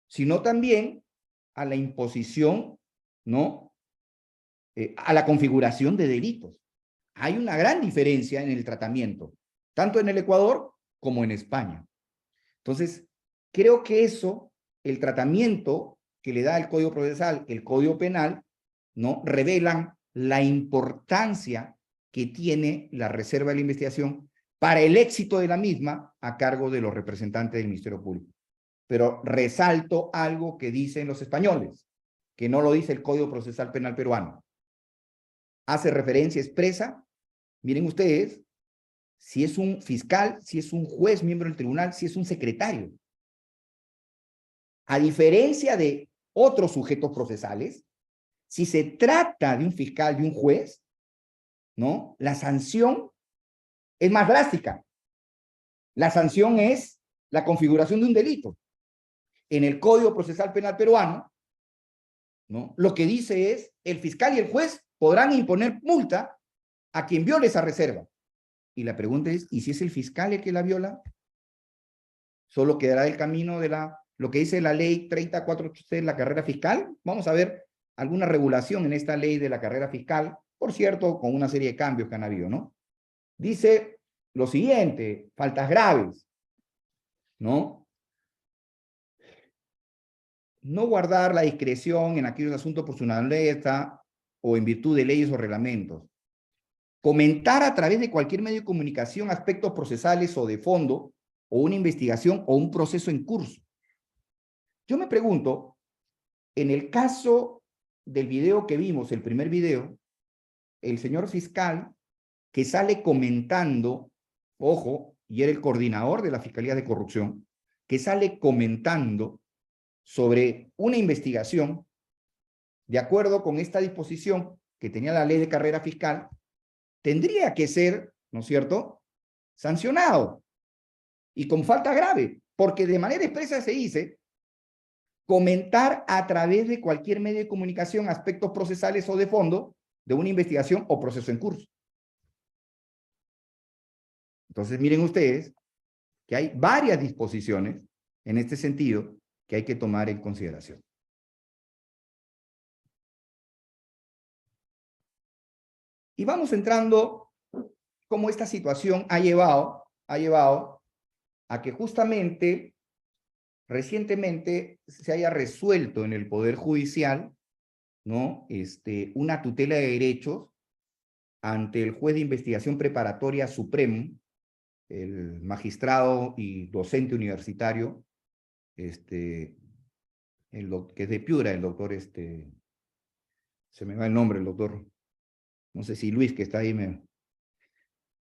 sino también a la imposición, ¿no?, a la configuración de delitos. Hay una gran diferencia en el tratamiento, tanto en el Ecuador como en España. Entonces, Creo que eso, el tratamiento que le da el Código Procesal, el Código Penal, ¿no? Revelan la importancia que tiene la reserva de la investigación para el éxito de la misma a cargo de los representantes del Ministerio Público. Pero resalto algo que dicen los españoles, que no lo dice el Código Procesal Penal peruano. Hace referencia expresa, miren ustedes, si es un fiscal, si es un juez, miembro del tribunal, si es un secretario. A diferencia de otros sujetos procesales, si se trata de un fiscal, de un juez, ¿no? La sanción es más drástica. La sanción es la configuración de un delito. En el Código Procesal Penal peruano, ¿no? Lo que dice es, el fiscal y el juez podrán imponer multa a quien viole esa reserva. Y la pregunta es, ¿y si es el fiscal el que la viola? Solo quedará el camino de lo que dice la ley 30.483, la carrera fiscal. Vamos a ver alguna regulación en esta ley de la carrera fiscal, por cierto, con una serie de cambios que han habido, ¿no? Dice lo siguiente, faltas graves, ¿no? No guardar la discreción en aquellos asuntos por su naturaleza o en virtud de leyes o reglamentos. Comentar a través de cualquier medio de comunicación aspectos procesales o de fondo, o una investigación o un proceso en curso. Yo me pregunto, en el caso del video que vimos, el primer video, el señor fiscal que sale comentando, ojo, y era el coordinador de la Fiscalía de Corrupción, que sale comentando sobre una investigación, de acuerdo con esta disposición que tenía la ley de carrera fiscal, tendría que ser, ¿no es cierto?, sancionado y con falta grave, porque de manera expresa se dice comentar a través de cualquier medio de comunicación aspectos procesales o de fondo de una investigación o proceso en curso. Entonces miren ustedes que hay varias disposiciones en este sentido que hay que tomar en consideración. Y vamos entrando cómo esta situación ha llevado a que justamente recientemente se haya resuelto en el Poder Judicial, ¿no? Una tutela de derechos ante el juez de investigación preparatoria supremo, el magistrado y docente universitario, que es de Piura, el doctor, se me va el nombre, el doctor, no sé si Luis, que está ahí,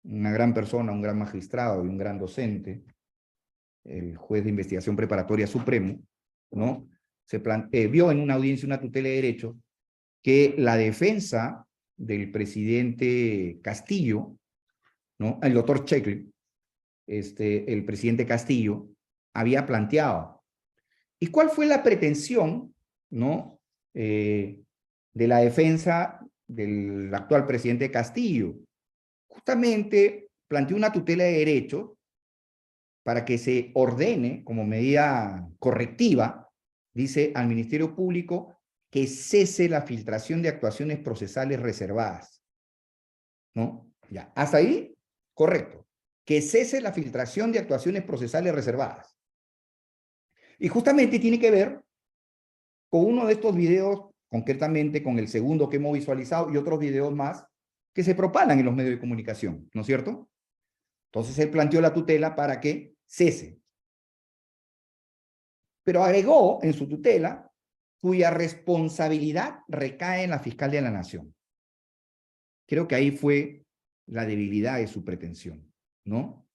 una gran persona, un gran magistrado y un gran docente, el juez de investigación preparatoria supremo, ¿no? Vio en una audiencia una tutela de derecho que la defensa del presidente Castillo, ¿no? El doctor Checle, el presidente Castillo, había planteado. ¿Y cuál fue la pretensión, ¿no? De la defensa del actual presidente Castillo? Justamente planteó una tutela de derechos para que se ordene como medida correctiva, dice al Ministerio Público, que cese la filtración de actuaciones procesales reservadas. ¿No? Ya, hasta ahí, correcto. Que cese la filtración de actuaciones procesales reservadas. Y justamente tiene que ver con uno de estos videos, concretamente con el segundo que hemos visualizado y otros videos más que se propagan en los medios de comunicación, ¿no es cierto? Entonces él planteó la tutela para que cese. Pero agregó en su tutela cuya responsabilidad recae en la fiscal de la Nación. Creo que ahí fue la debilidad de su pretensión, ¿no?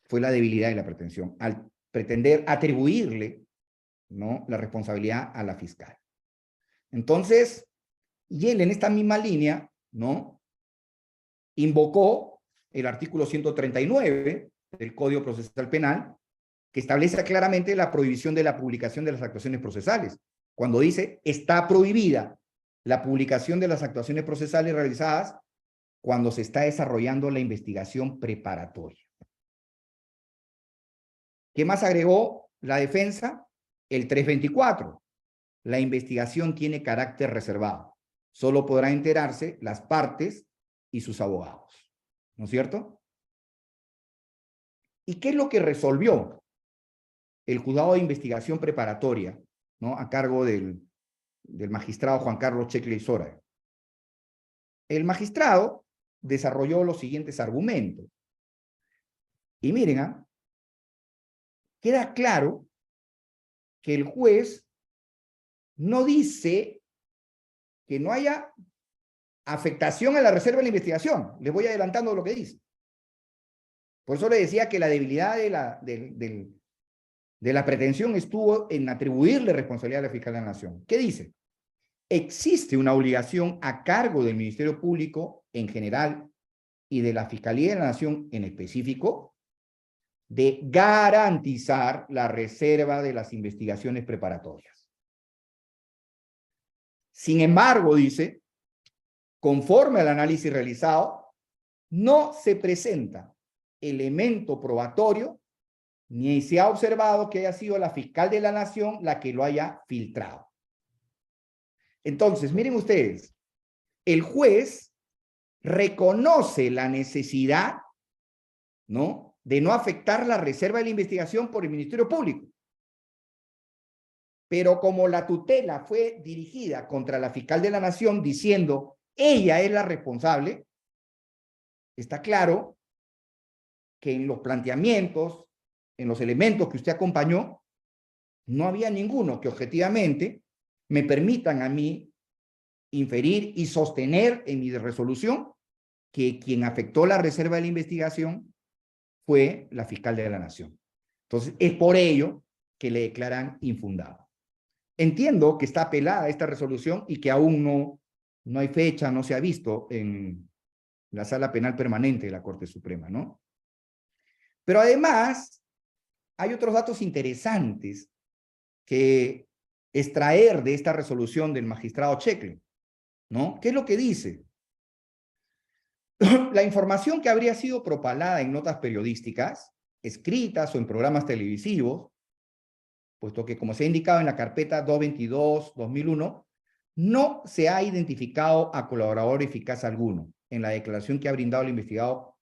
Fue la debilidad de la pretensión, al pretender atribuirle, ¿no?, la responsabilidad a la fiscal. Entonces, y él en esta misma línea, ¿no?, invocó el artículo 139 del Código Procesal Penal, que establece claramente la prohibición de la publicación de las actuaciones procesales. Cuando dice, está prohibida la publicación de las actuaciones procesales realizadas cuando se está desarrollando la investigación preparatoria. ¿Qué más agregó la defensa? El 324. La investigación tiene carácter reservado. Solo podrán enterarse las partes y sus abogados. ¿No es cierto? ¿Y qué es lo que resolvió? el juzgado de investigación preparatoria, ¿no? A cargo del magistrado Juan Carlos Checle Isora. El magistrado desarrolló los siguientes argumentos. Y miren, queda claro que el juez no dice que no haya afectación a la reserva de la investigación. Les voy adelantando lo que dice. Por eso le decía que la debilidad de la pretensión estuvo en atribuirle responsabilidad a la Fiscalía de la Nación. ¿Qué dice? Existe una obligación a cargo del Ministerio Público en general y de la Fiscalía de la Nación en específico de garantizar la reserva de las investigaciones preparatorias. Sin embargo, dice, conforme al análisis realizado, no se presenta elemento probatorio ni se ha observado que haya sido la fiscal de la Nación la que lo haya filtrado. Entonces, miren ustedes, el juez reconoce la necesidad, ¿no?, de no afectar la reserva de la investigación por el Ministerio Público. Pero como la tutela fue dirigida contra la fiscal de la Nación diciendo ella es la responsable, está claro que en los planteamientos, en los elementos que usted acompañó, no había ninguno que objetivamente me permitan a mí inferir y sostener en mi resolución que quien afectó la reserva de la investigación fue la fiscal de la Nación. Entonces, es por ello que le declaran infundado. Entiendo que está apelada esta resolución y que aún no hay fecha, no se ha visto en la Sala Penal Permanente de la Corte Suprema, ¿no? Pero además, hay otros datos interesantes que extraer de esta resolución del magistrado Checle, ¿no? ¿Qué es lo que dice? La información que habría sido propalada en notas periodísticas, escritas o en programas televisivos, puesto que, como se ha indicado en la carpeta 222-2001, no se ha identificado a colaborador eficaz alguno en la declaración que ha brindado el investigado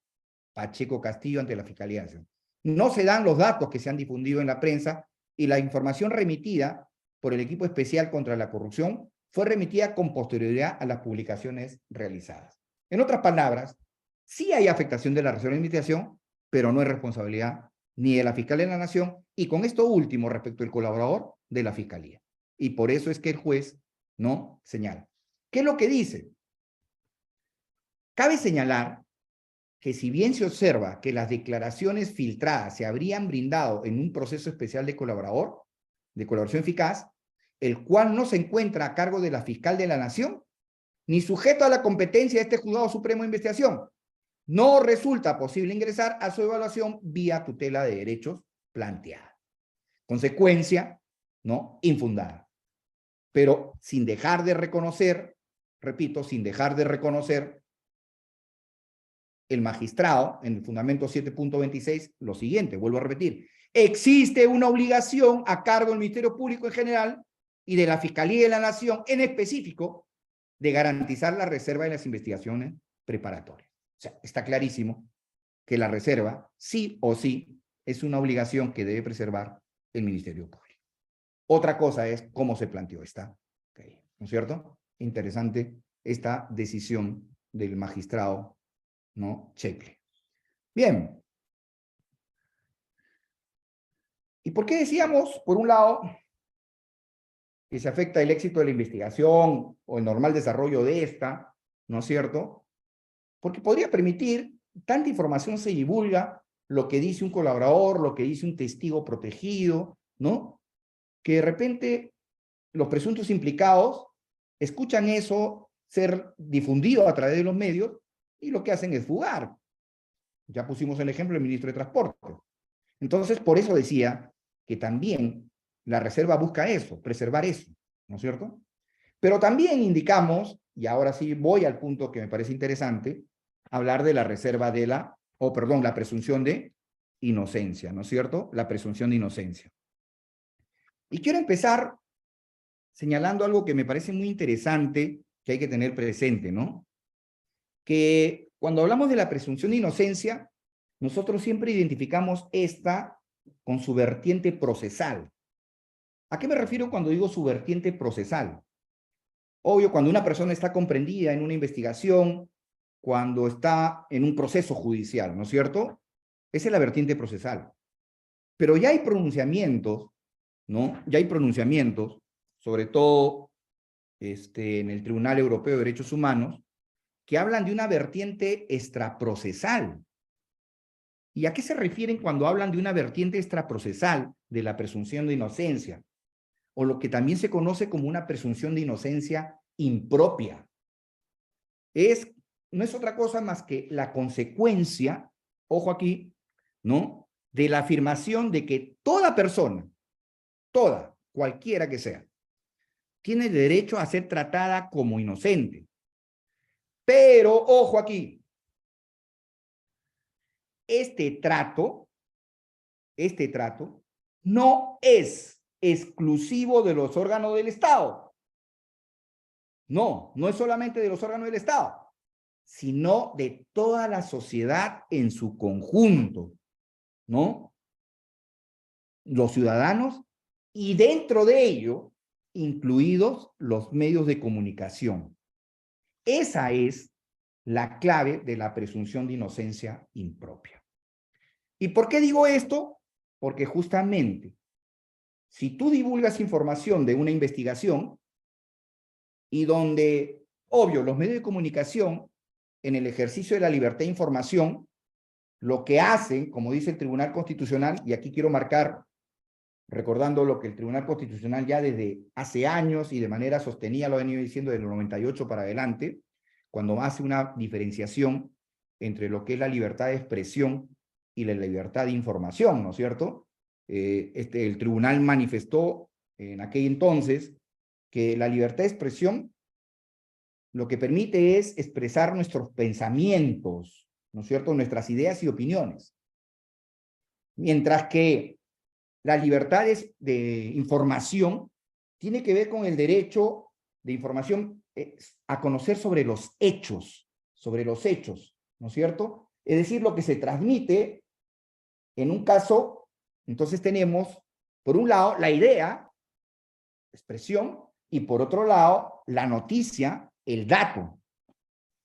Pacheco Castillo ante la Fiscalía. No se dan los datos que se han difundido en la prensa y la información remitida por el equipo especial contra la corrupción fue remitida con posterioridad a las publicaciones realizadas. En otras palabras, sí hay afectación de la reserva de investigación, pero no es responsabilidad ni de la Fiscalía de la Nación, y con esto último respecto al colaborador de la Fiscalía. Y por eso es que el juez no señala. ¿Qué es lo que dice? Cabe señalar que si bien se observa que las declaraciones filtradas se habrían brindado en un proceso especial de colaboración eficaz, el cual no se encuentra a cargo de la fiscal de la Nación, ni sujeto a la competencia de este Juzgado Supremo de Investigación, no resulta posible ingresar a su evaluación vía tutela de derechos planteada. Consecuencia, ¿no?, infundada. Pero sin dejar de reconocer, repito, sin dejar de reconocer el magistrado, en el fundamento 7.26, lo siguiente, vuelvo a repetir, existe una obligación a cargo del Ministerio Público en general y de la Fiscalía de la Nación en específico de garantizar la reserva de las investigaciones preparatorias. O sea, está clarísimo que la reserva, sí o sí, es una obligación que debe preservar el Ministerio Público. Otra cosa es cómo se planteó esta, ¿no es cierto? Interesante esta decisión del magistrado, ¿no?, Checle. Bien. ¿Y por qué decíamos, por un lado, que se afecta el éxito de la investigación o el normal desarrollo de esta, ¿no es cierto? Porque podría permitir, tanta información se divulga, lo que dice un colaborador, lo que dice un testigo protegido, ¿no?, que de repente los presuntos implicados escuchan eso ser difundido a través de los medios y lo que hacen es fugar. Ya pusimos el ejemplo del ministro de Transporte. Entonces, por eso decía que también la reserva busca eso, preservar eso, ¿no es cierto? Pero también indicamos, y ahora sí voy al punto que me parece interesante, hablar de la reserva de la presunción de inocencia, ¿no es cierto? La presunción de inocencia. Y quiero empezar señalando algo que me parece muy interesante, que hay que tener presente, ¿no? Que cuando hablamos de la presunción de inocencia, nosotros siempre identificamos esta con su vertiente procesal. ¿A qué me refiero cuando digo su vertiente procesal? Obvio, cuando una persona está comprendida en una investigación, cuando está en un proceso judicial, ¿no es cierto? Esa es la vertiente procesal. Pero ya hay pronunciamientos, ¿no? Ya hay pronunciamientos, sobre todo en el Tribunal Europeo de Derechos Humanos, que hablan de una vertiente extraprocesal. ¿Y a qué se refieren cuando hablan de una vertiente extraprocesal de la presunción de inocencia? O lo que también se conoce como una presunción de inocencia impropia. No es otra cosa más que la consecuencia, ojo aquí, ¿no?, de la afirmación de que toda persona, toda, cualquiera que sea, tiene derecho a ser tratada como inocente. Pero, ojo aquí, este trato no es exclusivo de los órganos del Estado. No, no es solamente de los órganos del Estado, sino de toda la sociedad en su conjunto, ¿no? Los ciudadanos y dentro de ello, incluidos los medios de comunicación. Esa es la clave de la presunción de inocencia impropia. ¿Y por qué digo esto? Porque justamente, si tú divulgas información de una investigación y donde, obvio, los medios de comunicación, en el ejercicio de la libertad de información, lo que hacen, como dice el Tribunal Constitucional, y aquí quiero marcar, recordando lo que el Tribunal Constitucional ya desde hace años y de manera sostenida lo ha venido diciendo desde el 98 para adelante, cuando hace una diferenciación entre lo que es la libertad de expresión y la libertad de información, ¿no es cierto? El tribunal manifestó en aquel entonces que la libertad de expresión lo que permite es expresar nuestros pensamientos, ¿no es cierto?, nuestras ideas y opiniones. Mientras que la libertad de información tiene que ver con el derecho de información a conocer sobre los hechos, ¿no es cierto? Es decir, lo que se transmite en un caso, entonces tenemos, por un lado, la idea, expresión, y por otro lado, la noticia, el dato.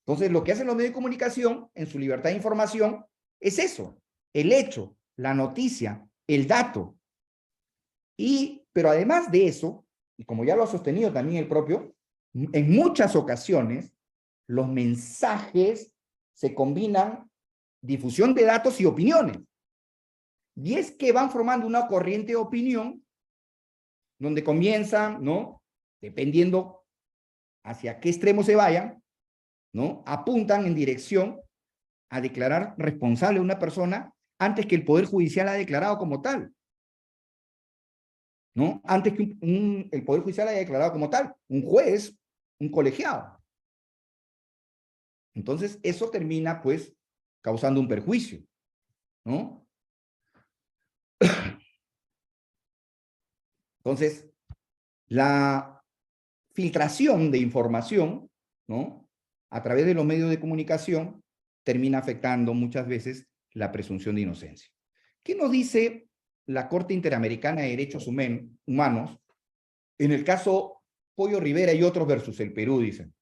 Entonces, lo que hacen los medios de comunicación en su libertad de información es eso, el hecho, la noticia, el dato. Pero además de eso, y como ya lo ha sostenido también el propio, en muchas ocasiones los mensajes se combinan difusión de datos y opiniones. Y es que van formando una corriente de opinión donde comienzan, ¿no?, dependiendo hacia qué extremo se vayan, ¿no?, apuntan en dirección a declarar responsable a una persona antes que el Poder Judicial ha declarado como tal, ¿no? Antes que el Poder Judicial haya declarado como tal, un juez, un colegiado. Entonces, eso termina, pues, causando un perjuicio, ¿no? Entonces, la filtración de información, ¿no?, a través de los medios de comunicación, termina afectando muchas veces la presunción de inocencia. ¿Qué nos dice la Corte Interamericana de Derechos Humanos en el caso Pollo Rivera y otros versus el Perú? Dicen: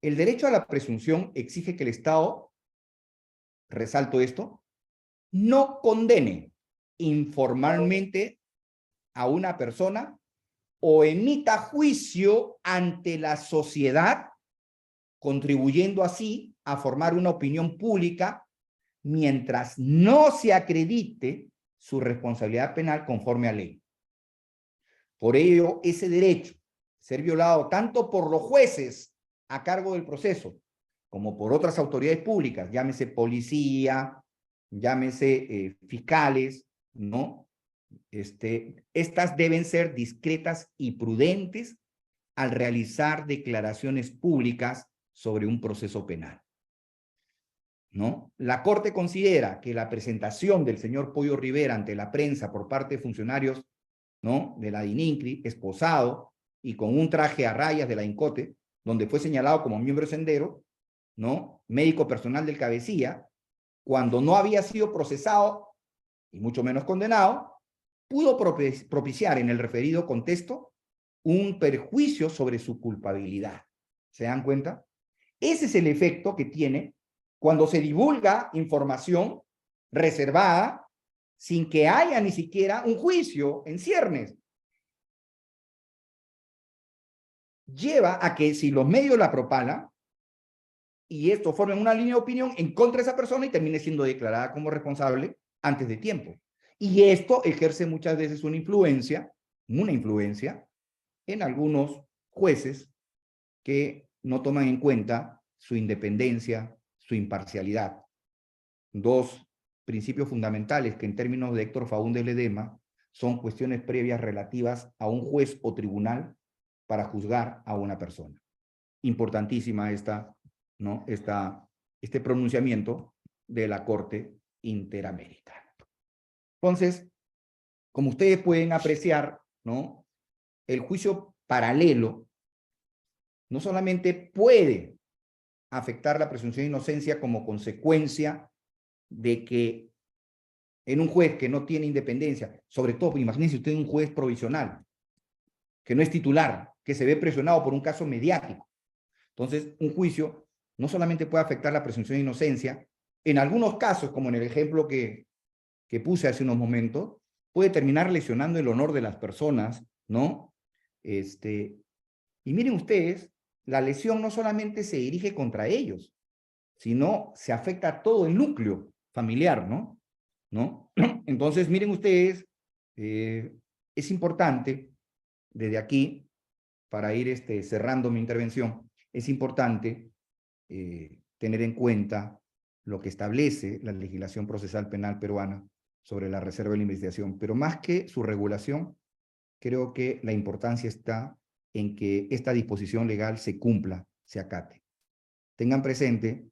el derecho a la presunción exige que el Estado, resalto esto, no condene informalmente a una persona o emita juicio ante la sociedad, contribuyendo así a formar una opinión pública mientras no se acredite su responsabilidad penal conforme a ley. Por ello, ese derecho ser violado tanto por los jueces a cargo del proceso como por otras autoridades públicas, llámese policía, llámese fiscales, ¿no? Estas deben ser discretas y prudentes al realizar declaraciones públicas sobre un proceso penal, ¿no? La Corte considera que la presentación del señor Pollo Rivera ante la prensa por parte de funcionarios, ¿no?, de la DININCRI, esposado y con un traje a rayas de la INCOTE, donde fue señalado como miembro sendero, ¿no?, médico personal del cabecilla, cuando no había sido procesado y mucho menos condenado, pudo propiciar en el referido contexto un perjuicio sobre su culpabilidad. ¿Se dan cuenta? Ese es el efecto que tiene cuando se divulga información reservada sin que haya ni siquiera un juicio en ciernes. Lleva a que si los medios la propalan, y esto forma una línea de opinión en contra de esa persona y termine siendo declarada como responsable antes de tiempo. Y esto ejerce muchas veces una influencia en algunos jueces que no toman en cuenta su independencia, su imparcialidad. Dos principios fundamentales que en términos de Héctor Faúndez Ledesma son cuestiones previas relativas a un juez o tribunal para juzgar a una persona. Importantísima este pronunciamiento de la Corte Interamericana. Entonces, como ustedes pueden apreciar, ¿no? El juicio paralelo no solamente puede afectar la presunción de inocencia como consecuencia de que en un juez que no tiene independencia, sobre todo, imagínense usted un juez provisional, que no es titular, que se ve presionado por un caso mediático. Entonces, un juicio no solamente puede afectar la presunción de inocencia, en algunos casos, como en el ejemplo que puse hace unos momentos, puede terminar lesionando el honor de las personas, ¿no? Y miren ustedes, la lesión no solamente se dirige contra ellos, sino se afecta a todo el núcleo familiar, ¿no? Entonces, miren ustedes, es importante, desde aquí, para ir cerrando mi intervención, es importante tener en cuenta lo que establece la legislación procesal penal peruana sobre la reserva de la investigación, pero más que su regulación, creo que la importancia está en que esta disposición legal se cumpla, se acate. Tengan presente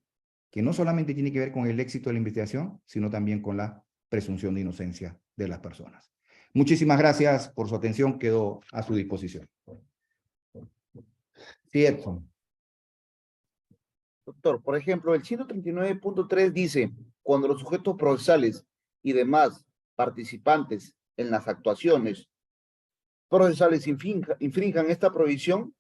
que no solamente tiene que ver con el éxito de la investigación, sino también con la presunción de inocencia de las personas. Muchísimas gracias por su atención, quedo a su disposición. Sí, Edson. Doctor, por ejemplo, el 139.3 dice, cuando los sujetos procesales y demás participantes en las actuaciones procesales infrinjan esta prohibición,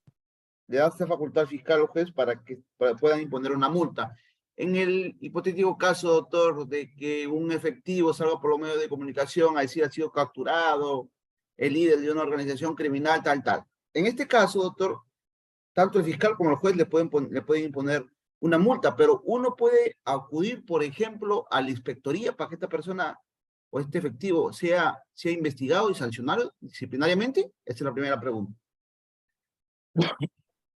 le da esta facultad fiscal al juez para que puedan imponer una multa. En el hipotético caso, doctor, de que un efectivo salga por los medios de comunicación a decir ha sido capturado el líder de una organización criminal, tal. En este caso, doctor, tanto el fiscal como el juez le pueden imponer una multa, pero uno puede acudir, por ejemplo, a la inspectoría para que esta persona o este efectivo sea investigado y sancionado disciplinariamente. Esa es la primera pregunta.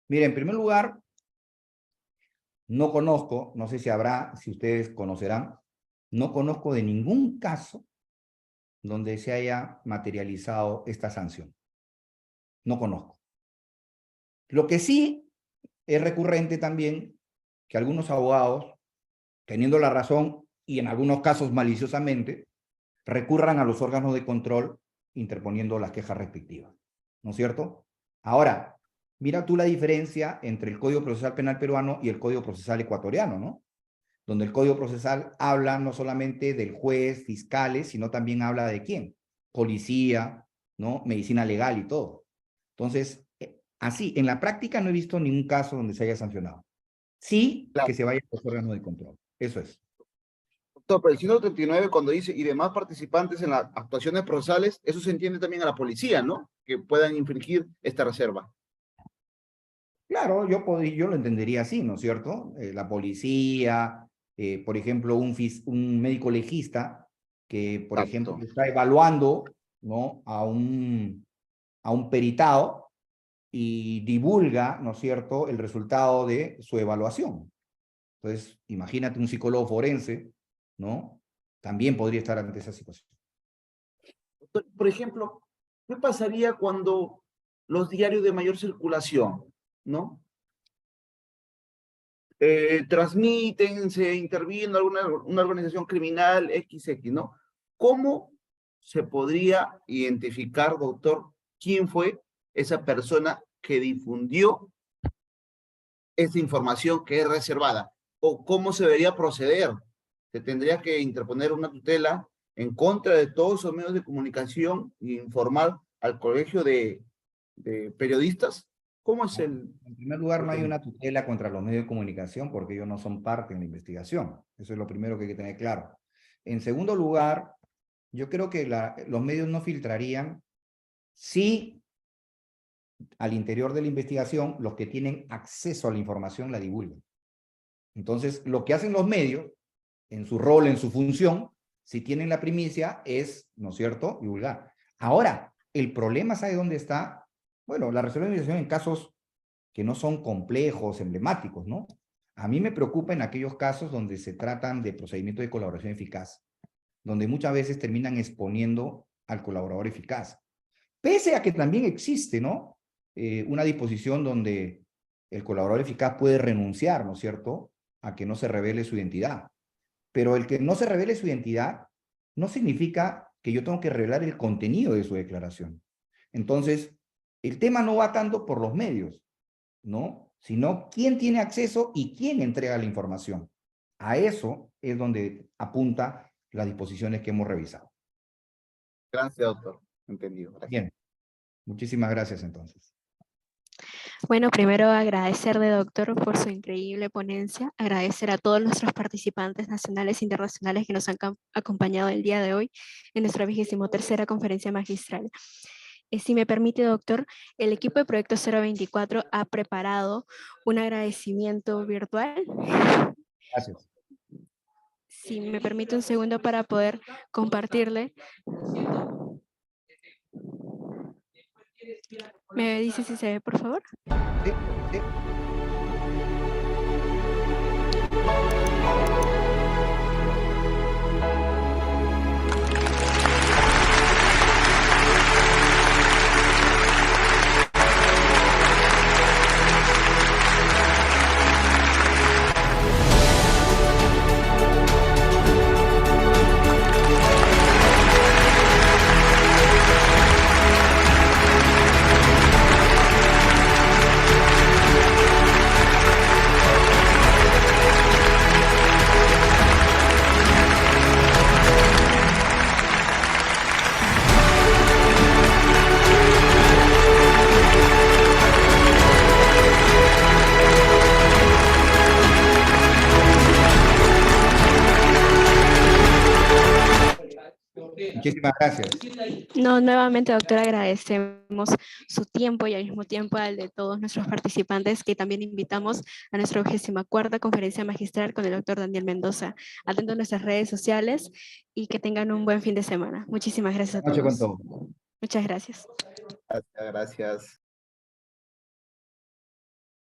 Mire, en primer lugar, no conozco, no sé si habrá, si ustedes conocerán, no conozco de ningún caso donde se haya materializado esta sanción. No conozco. Lo que sí es recurrente también que algunos abogados, teniendo la razón y en algunos casos maliciosamente, recurran a los órganos de control interponiendo las quejas respectivas. ¿No es cierto? Ahora, mira tú la diferencia entre el Código Procesal Penal peruano y el Código Procesal ecuatoriano, ¿no? Donde el Código Procesal habla no solamente del juez, fiscales, sino también habla de quién, policía, ¿no? Medicina legal y todo. Entonces, así, en la práctica no he visto ningún caso donde se haya sancionado. Sí, claro, que se vaya a los órganos de control. Eso es. Doctor, pero el 139 cuando dice y demás participantes en las actuaciones procesales, eso se entiende también a la policía, ¿no? Que puedan infringir esta reserva. Claro, yo lo entendería así, ¿no es cierto? La policía, por ejemplo, un médico legista que, por ejemplo, está evaluando, ¿no? a un peritado y divulga, ¿no es cierto?, el resultado de su evaluación. Entonces, imagínate un psicólogo forense, ¿no? También podría estar ante esa situación. Por ejemplo, ¿qué pasaría cuando los diarios de mayor circulación, ¿no? Transmiten, se interviene una organización criminal XX, ¿no? ¿Cómo se podría identificar, doctor, quién fue esa persona que difundió esa información que es reservada? ¿O cómo se debería proceder? ¿Se tendría que interponer una tutela en contra de todos esos medios de comunicación e informar al colegio de periodistas? ¿Cómo es el...? En primer lugar, no hay una tutela contra los medios de comunicación porque ellos no son parte en la investigación. Eso es lo primero que hay que tener claro. En segundo lugar, yo creo que los medios no filtrarían si al interior de la investigación los que tienen acceso a la información la divulgan. Entonces, lo que hacen los medios, en su rol, en su función, si tienen la primicia, es, ¿no es cierto?, divulgar. Ahora, el problema, ¿sabe dónde está? Bueno, la resolución de investigación en casos que no son complejos, emblemáticos, ¿no? A mí me preocupa en aquellos casos donde se tratan de procedimientos de colaboración eficaz, donde muchas veces terminan exponiendo al colaborador eficaz. Pese a que también existe, ¿no?, una disposición donde el colaborador eficaz puede renunciar, ¿no es cierto?, a que no se revele su identidad. Pero el que no se revele su identidad no significa que yo tengo que revelar el contenido de su declaración. Entonces, el tema no va tanto por los medios, ¿no?, sino quién tiene acceso y quién entrega la información. A eso es donde apunta las disposiciones que hemos revisado. Gracias, doctor. Entendido. Gracias. Bien. Muchísimas gracias, entonces. Bueno, primero agradecerle, doctor, por su increíble ponencia, agradecer a todos nuestros participantes nacionales e internacionales que nos han acompañado el día de hoy en nuestra 23ª conferencia magistral. Si me permite, doctor, el equipo de Proyecto 024 ha preparado un agradecimiento virtual. Gracias. Si me permite un segundo para poder compartirle. ¿Me dice si se ve, por favor? Sí, sí. Muchísimas gracias. No, nuevamente, doctor, agradecemos su tiempo y al mismo tiempo al de todos nuestros participantes, que también invitamos a nuestra 24ª conferencia magistral con el doctor Daniel Mendoza. Atento a nuestras redes sociales y que tengan un buen fin de semana. Muchísimas gracias a todos. Con todo. Muchas gracias. Gracias.